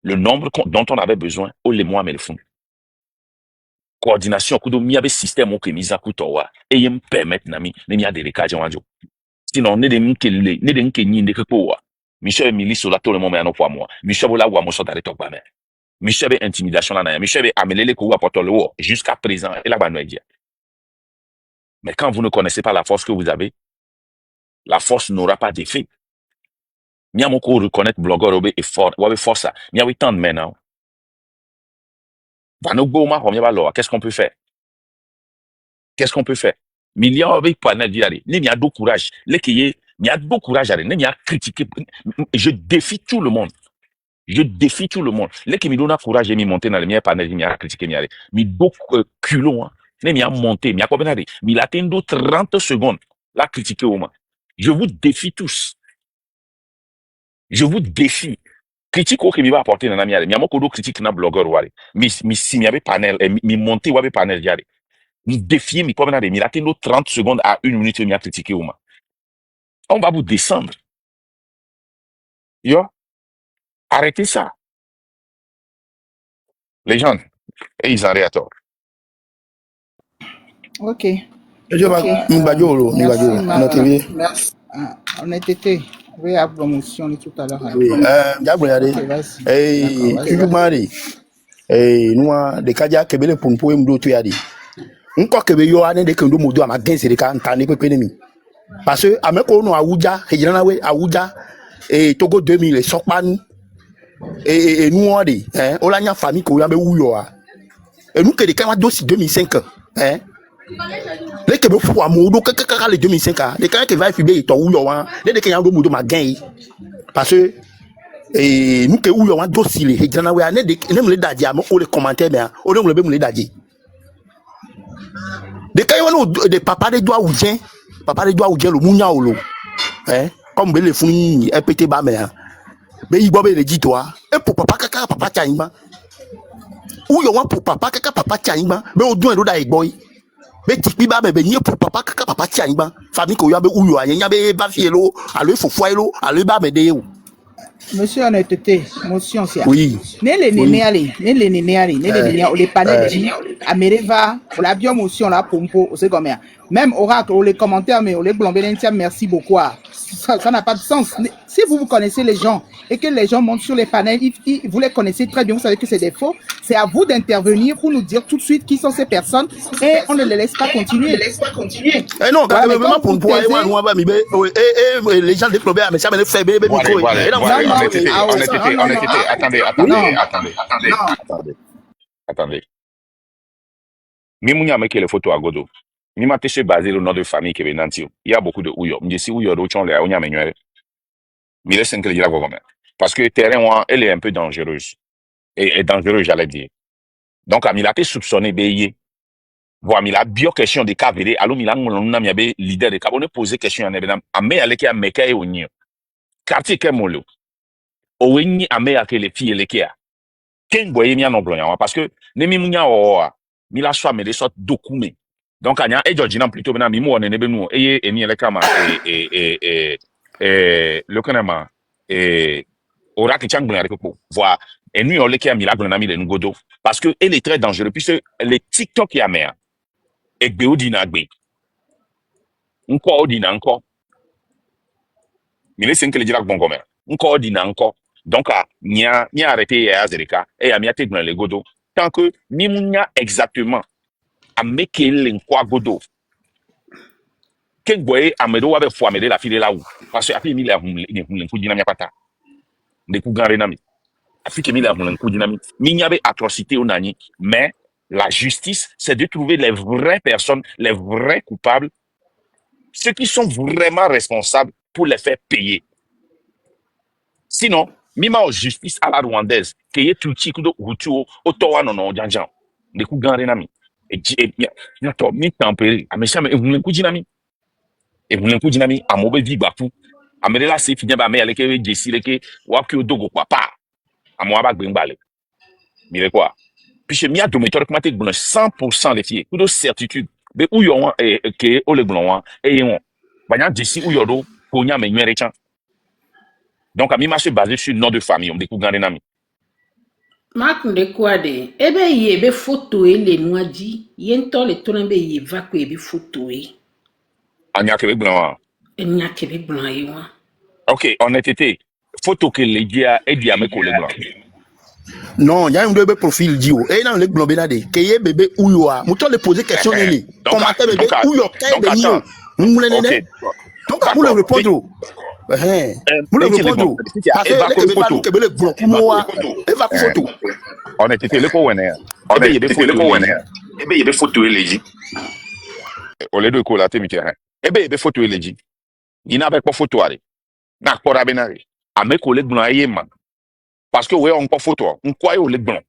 le nombre dont on avait besoin, oh les mois mais le fond. Coordination, kudo mi avait système au kemiza kutowa, et yem permettre nami, nemi a des recadres en sinon, ne de nkele, ne de nkenyi ne kepowa. Michel Mili sur la tout le monde mais non pour moi. Michel Bola ou amoso d'arrêter pas mais. Michel be intimidation là, Michel be amelele ko apporter le haut jusqu'à présent et là ba dire. Mais quand vous ne connaissez pas la force que vous avez, la force n'aura pas d'effet. Miamoko reconnaître blogueur obe est fort, ou force ça. Miawi tant de maintenant. Qu'est-ce qu'on peut faire? Qu'est-ce qu'on peut faire? Millions obe panel diari. Ni mi a do courage. Lekiye, mi a do courage ari. Ni mi a critiqué. Je défie tout le monde. Je défie tout le monde. Leki mi dona courage et mi monter dans le mien panel, mi a critiqué mi ari. Mi do culot, hein. Ni mi a monté, mi a combien ari? Mi la tendo 30 secondes. La critiquer au moins. Je vous défie tous. Je vous défie. Critique au qui va apporter dans la miamo kodo critique na blogueur wari. Mi si mi avait panel mi monter wabe panel diari. Mi défier mi comme na de mi la 30 secondes à 1 minute mi a critiquer au moins. On va vous descendre. Yo, arrêtez ça. Les gens, et ils en à tort.
Ok.
Je vais m'badjolo,
Merci. Merci. On a été. Oui, à promotion tout à l'heure.
Oui, regardez. Tu mari. Nous, des cas qui veulent pour nous m'do tu yadi. Encore que yo ane de kendo modo ama gense de kan tane pepe nemi. Parce que ameko no Aouja, hejana we Aouja et Togo 2000 sokpan et nous on dit hein, on la famille ko ya be wuyo a. Et nous que de kan dosi 2005 hein. Les que be fou amodo kaka le 2005 les kan que va fiber to wuyo wa, les que ya do modo ma gain parce que et nous que wuyo wa dosi le hejana we ane de ne me le dadji ameko les commentaires mais on ne me le dadji. De quand de papa de doigts ou bien le mounia ou l'eau hein comme le funi répété bas mais ben il boit le dit toi et pour papa kaka papa tiaïma ou yo pour papa kaka papa tiaïma ben au doigt d'oda boy ben tipi bas ben ni pour papa kaka papa tiaïma famille ko ya be ou yo ya be ba fielo allo fofo allo ba me de.
Monsieur honnêteté, motion c'est.
Oui.
Ne les panels dit Amereva, pour la bio motion là pompo, c'est comme ça. Même oracle, les commentaires, mais les blondelentiens, merci beaucoup. Ça n'a pas de sens. Si vous connaissez les gens et que les gens montent sur les panels, vous les connaissez très bien, vous savez que c'est des faux, c'est à vous d'intervenir pour nous dire tout de suite qui sont ces personnes et on ne les laisse pas continuer.
Eh non, quand même, pour les gens développés, mais ça me fait bébé micro.
Attendez. Mimounia meke les photos à Godo. Mima teche basé le nom de famille qui est nanti. Il y a beaucoup de ouyo. M'disi ouyo rochon le ounya menyere. Mi laisse que dire comment. Parce que le terrain elle est un peu dangereuse. Et dangereuse j'allais dire. Donc Amila te soupçonné beye. Voilà, mi la bio question de cas véré. Alors mi la ngolona mi abe leader de cas. On ne poser question en ebena. Ame aleke a meka e onyo. Quartier ke molo. owenyi ame ake le fi elekea ken boye mi anon blonyan parce que ne mi munya o mi la so amede so dokume donc anya e jojina plutôt bena mi mo ne be nu eye eni elekama le kanama ora ki chang blonyan ko voir enu o lekea mi la blonyan mi le ngodo parce que elle est très dangereux puisque les TikTok ya mea egbe odi na gbe nko odi na nko mi le senke le dira gbongome nko odi na nko donc nya arrêté ya zerika et ya mi ate dans les godo tant que mi munya exactement a meke le nko godo ken boye amedo wa be fo amede la file la ou parce que afi mi le nku dina mi pata de ku ganre na mi afi ke mi le nku dina mi nya be atrocité onani mais la justice c'est de trouver les vraies personnes les vrais coupables ceux qui sont vraiment responsables pour les faire payer. Sinon, mima o justice à la rwandaise, que ye tuti kudo hutu o towa no janjan. De ku ganre na mi. E ya to mi tempere, amesha me ehunlen ku jinami. Ehunlen ku jinami amobe vi gbafu. Amere la se finya ba me ale ke jesi leke wa ki odogo papa. Amo aba gbengbale. Mire quoi? Puis mi a dometor ko mate gbon 100% les filles. Kudo certitude. Be u yo ke o le gbon e yon. Banya jesi u yo do ko nya me nwere chan. Donc, à mi marché basé sur nom de famille, on découvre grand nami.
Marc de quoi de? Ebe yebe photo e le noadi, yento le tonembe ye vakwe ebe photo e.
Anya Québec blanc.
Enya Québec blanc e wa.
Ok, honnêteté. Photo que les dia et dia mes collègues blancs.
Non, il y a un double profil dio. Et dans le globe là de, que bébé ouyoa. Mouton le poser question neli. Comment bébé ouyo kay be nio. Moulenene. Donc pour le répondre. Pour le répondre. Parce que le bébé que le blanc pour moi. Et va photo.
Honnêteté le ko wene. Ebe yebe photo le ko wene. Ebe yebe photo eleji. Ole do ko la te mi terrain. Ebe yebe photo eleji. Ina be ko photo ale. Na ko rabenare. A mes collègues blancs yema. Parce que ouais on pas photo on quoi yo le blanc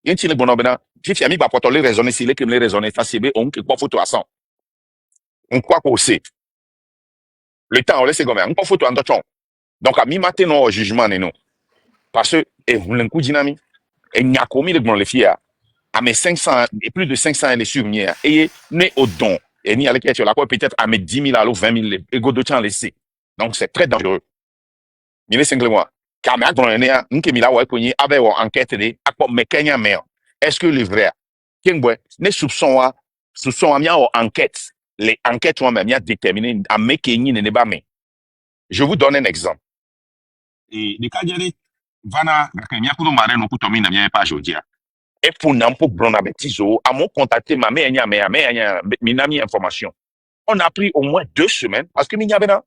yenti le blanc bena fi ami ba poto le raisonner si le que le raisonner ça c'est on que pas photo à 100 on quoi qu'on sait le temps on laisse comme on pas photo en d'autres donc à mi matin non jugement non parce que et vous l'encoup dynamique et n'y a commis le blanc les filles à mes 500 et plus de 500 les souvenirs et né au don et ni à l'équipe sur la quoi peut-être à mes 10 000 à 20 000 et go de temps laissé donc c'est très dangereux il est simplement car mais dans l'année n'ke mila wa konyi avec enquête de akpo mekenya mais est-ce que le vrai kengwe ne soupçon amia o enquête les enquêtes ont même déterminé à mekenyi ne ba mais je vous donne un exemple et les cas diare vana kemia kuno mare no kutomi na mia page odia et pour nampo brona betizo à mon contacter ma menya minami information on a pris au moins 2 semaines parce que minya bena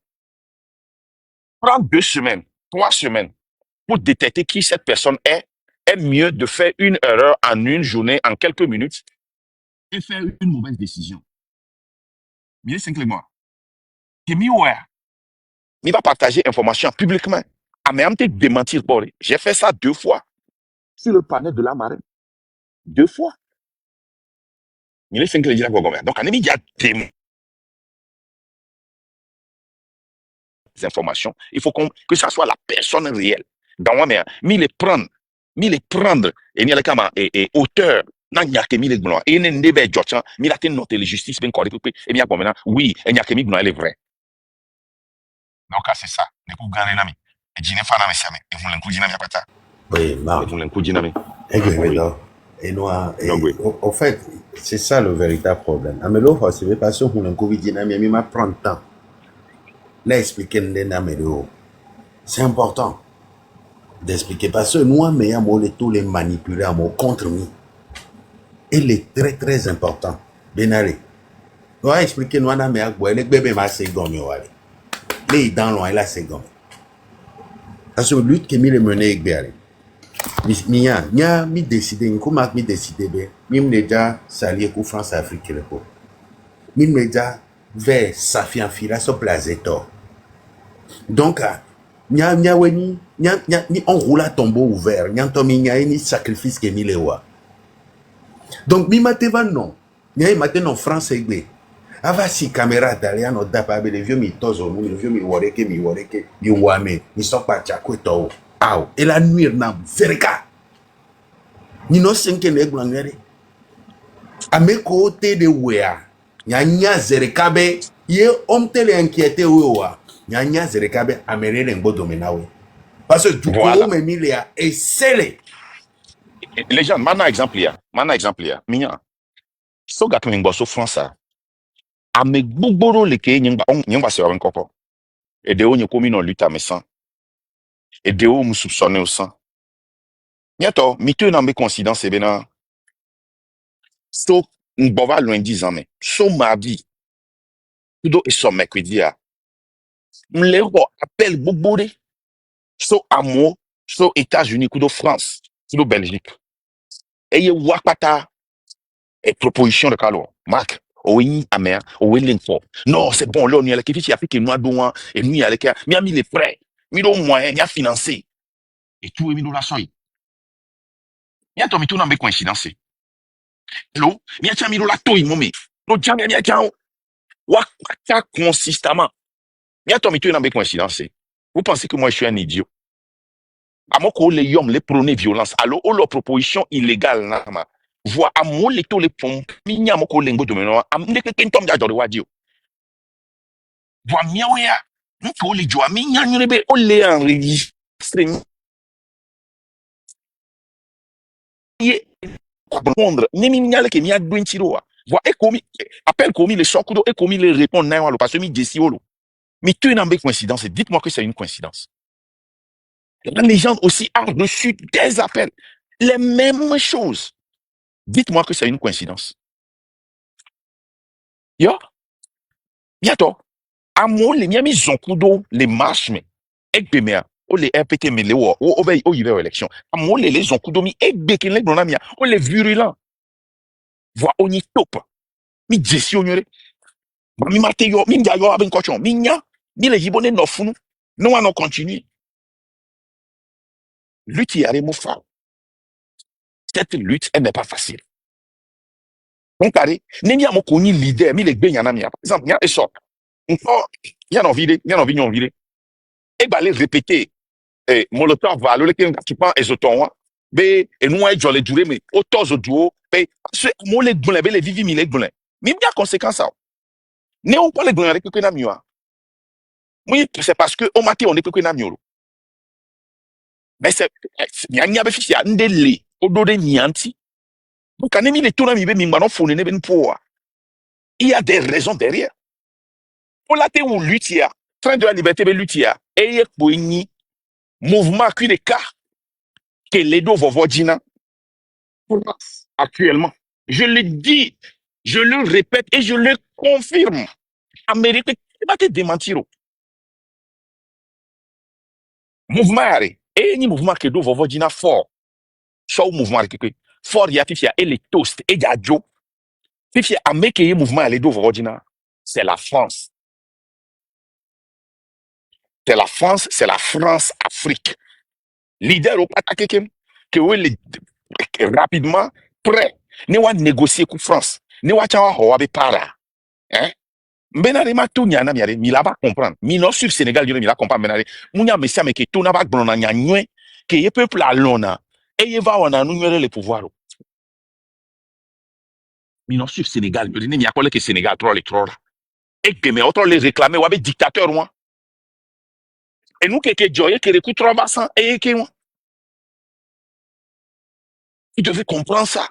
prendre 2 semaines 3 semaines pour détecter qui cette personne est mieux de faire une erreur en une journée, en quelques minutes, et faire une mauvaise décision. Bien simplement. Il va partager information publiquement. À même te démentir. J'ai fait ça 2 fois. Sur le panel de la marine. 2 fois. Il est simplement. Donc, on a mis des informations. Il faut que ça soit la personne réelle. Dans moi, mais les prendre et ni kama et auteur na nyake mi le blanc et ne ndebe jotchan mi la ten noter la justice ben correct et mi maintenant oui et nyake mi blanc elle est vrai donc c'est ça ne ku gane nami e jine fana me siame e voulen ku dinami apata
oui ma
voulen ku dinami
et noir en fait c'est ça le véritable problème amelo c'est parce que voulen ku dinami mi ma prendre temps là expliquer ndamelo c'est important d'expliquer parce que nous mais tous les manipuler à mon contre nous il est très très important benare nous a expliqué nous na mais agbo le bébé ma c'est gomme wale les dans loin là c'est gomme parce que lutte que mi le mener gbere mi décider comment mi décider be mi déjà salier ku France Afrique le ko mi déjà vers Safian Fila so plazetor donc ni on roule à tombeau ouvert ni sacrifice que ni lewa donc mi mateva non ni matin en France églé ava si caméra d'aller no dapa be le vieux mi tozo le vieux mi woreke mi wame ni so pa chako to Aw, et la nuit nam zereka. Ni no senke ne glangere. Ame côté de wea. Nyanya zereka be ye omtele inquiété wewa. Nyanya zereka be amere ngo domenawe. Parce que du
Voilà.
coup me milia et sele.
Les gens, maintenant exemple là. Minya. So ga kemi ngbo so France. Ame gbogboro leke nyingba se wa nkoko. Et de onye komi non lutte à mesan. Et de o mu soupçonné au sang. Nyato, mi te nan be coïncidence bena. So ngbo va loin 10 ans mais. So mardi. Kudo et so mercredi a. Mle ko appel gbogbore. So amo, so États-Unis kudo France, kudo Belgique. Et ye wakata et proposition de Carlo. Marc, oui, amer, oui, l'info. Non, c'est bon, là, on y a la question, Afrique, nous, douan, et nous, il y a les cas, mais mis les frais, mis le moyen, il a financé. Et tout est mis dans la soie. Il y a tout, mais tout n'a pas coïncidence. Hello, il y a mis dans la toile, mais, l'autre jamais, il y a qu'un, waka consistamment. Il y a tout, mais tout n'a pas coïncidence. Vous pensez que moi, je suis un idiot? À mon coup, les hommes, les prôner violence. Alors, leur proposition illégale, nama. Voix à mon les taux, les pompes, minya mon collègue de maintenant, à mon que tombe dans le wadio. Voix miaouya, m'ko les joie, minya n'yonebe, on les enregistré. Yé, répondre, ni minya le que miya douin tiroa. Voix, et commis, appelle commis les chocs, et commis les répondre, n'a pas parce que mi jessi olo. Mais tu n'as pas coïncidence, dites-moi que c'est une coïncidence. La légende aussi a reçu des appels, les mêmes choses. Dites-moi que c'est une coïncidence. Yo, bientôt. Amo les miami zonkudo les marches mais ekbemea o les RPT mais les o veille o yive élection. Amo les zonkudo mi ekbeken les bonamia o les virulents. Voix oni top. Mi jesi onyore. Ba mi mate yo mi nja yo aben kochon. Mi nya mi les jibone no funu. Non on continue. Lutte y a fa. Cette lutte elle n'est pas facile. Donc carré, nemi amo koni leader mi les gbenyana mi. Par exemple, nya esop. Encore, il y a envie, et bah les répéter. Et Molotov va aller qui prend les autos, mais et nous on les durées mais autos au duo, mais ce moi les blins, les vivi mi les blins. Mais bien conséquence ça. Ne on pas les blins avec que na miwa. Oui, c'est parce que au matin on est que na miolo. Mais c'est il y a fichi ndele odore nianti. Donc quand les tourna mi be mi manon fone ne ben pour. Il y a des raisons derrière. Pour la té ou lutia, train de la liberté be lutia. Et y a mouvement qui les cas que les deux vovodina actuellement. Je le dis, je le répète et je le confirme. Amérique, tu vas te démentir. Mouvement arrêt. Et ni mouvement que deux vovodina fort. Soit mouvement que fort y a fifia et les toasts et ya Joe. Fifia Amérique et mouvement les deux vovodina. C'est la France. C'est la France, c'est la France-Afrique. Leader au attaqué que oui, rapidement, prêt. Ne wa négocier avec France. Ne wa chawa ho abe para. Hein? Benare ma tout nyana miare, mi la ba comprendre. Mi no sur Sénégal, mi la comprendre benare. Mounya me sia me ke tout na ba blona nya nywe, que ye peuple a lona. Et ye va wana nou nyere le pouvoir. Mi no sur Sénégal, mi a collé que Sénégal trop les trop. Et que me autre les réclamer ou abe dictateur moi. Et nous que joye que recou 300 et que moi. Il devait comprendre ça.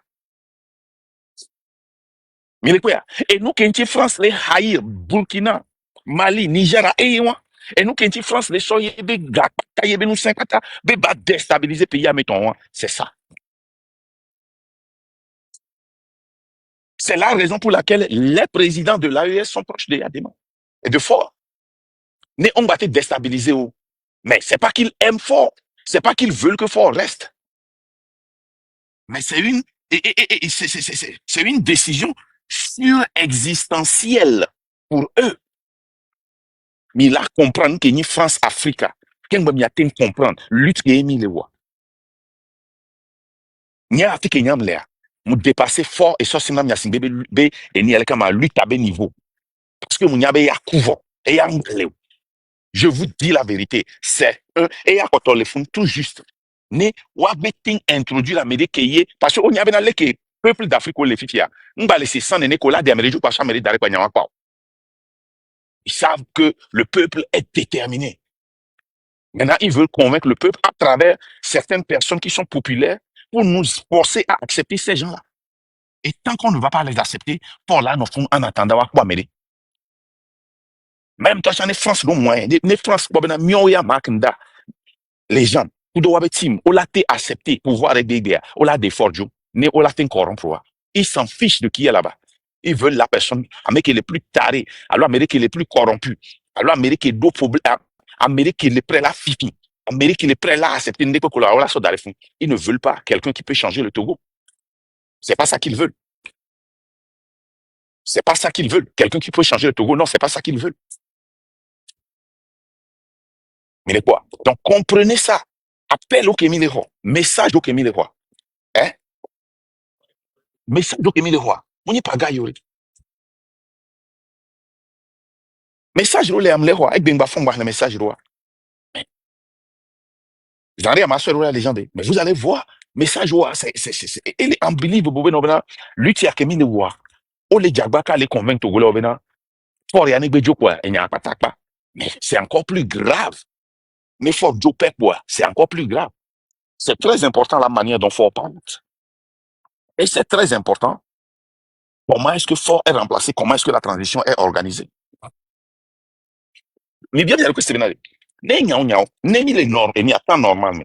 Mais quoi? Et nous qui France les haïr Burkina, Mali, Niger et moi. Et nous qui France les soyez be gata yebe nous 50 be ba déstabiliser pays à mettons. C'est ça. C'est la raison pour laquelle les présidents de l'AES sont proches de Yadema et de Fort. Mais on va te déstabiliser. Mais c'est pas qu'ils aiment Fort, c'est pas qu'ils veulent que Fort reste. Mais c'est une c'est une décision sur-existentielle pour eux. Mais là, comprendre que ni France-Afrique, qu'est-ce que vous comprendre, lutte qui est mis les voix. Ni a fait que n'y a l'air, nous dépasser fort et ça c'est même yasin bébé et ni a comme lutte à bas niveau. Parce que nous y a ya couvent et ya m'leu. Je vous dis la vérité. C'est eux. Et à côté, les font tout juste. Ne, wabeting introduit la médée qui est, parce qu'on y avait dans le peuple d'Afrique ou les fifia. On va laisser sans néné cola d'Amérique par chambre d'arrêt pas. Ils savent que le peuple est déterminé. Maintenant, ils veulent convaincre le peuple à travers certaines personnes qui sont populaires pour nous forcer à accepter ces gens-là. Et tant qu'on ne va pas les accepter, pour là, nous font en attendant à quoi mêler. Même toi, j'en ai France, non moins. Les France, les gens, pour doit être team, on l'a accepté pour voir les bébés, on l'a défendu, on l'a corrompu. Ils s'en fichent de qui est là-bas. Ils veulent la personne, Amérique est les plus tarés, alors Amérique est les plus corrompus, alors Amérique est d'autres problèmes, Amérique est les prêts là, fifi, Amérique est les prêts là, accepter une époque où la relation d'arrêt. Ils ne veulent pas quelqu'un qui peut changer le Togo. C'est pas ça qu'ils veulent. C'est pas ça qu'ils veulent. Quelqu'un qui peut changer le Togo, non, c'est pas ça qu'ils veulent. Mais les quoi? Donc, comprenez ça. Appel au Kémy les rois. Message au Kémy les rois. Hein? Message au Kémy les rois. On n'est pas gaillé. Message au les rois. Avec Benba Fong, le message roi. J'en ai à ma soeur, la légende. Mais vous allez voir. Message roi. Il est unbelievable. Lui, qui a Kémy les rois. On les diabaka les convaincre au Golo. Pour rien, il n'y a pas de pas. Mais c'est encore plus grave. Mais faut Jopek, c'est encore plus grave. C'est très important la manière dont Fort parle. Et c'est très important. Comment est-ce que Fort est remplacé? Comment est-ce que la transition est organisée? Mais bien, il y a que c'est bien. N'est-ce pas les normes, et il n'y a pas normal.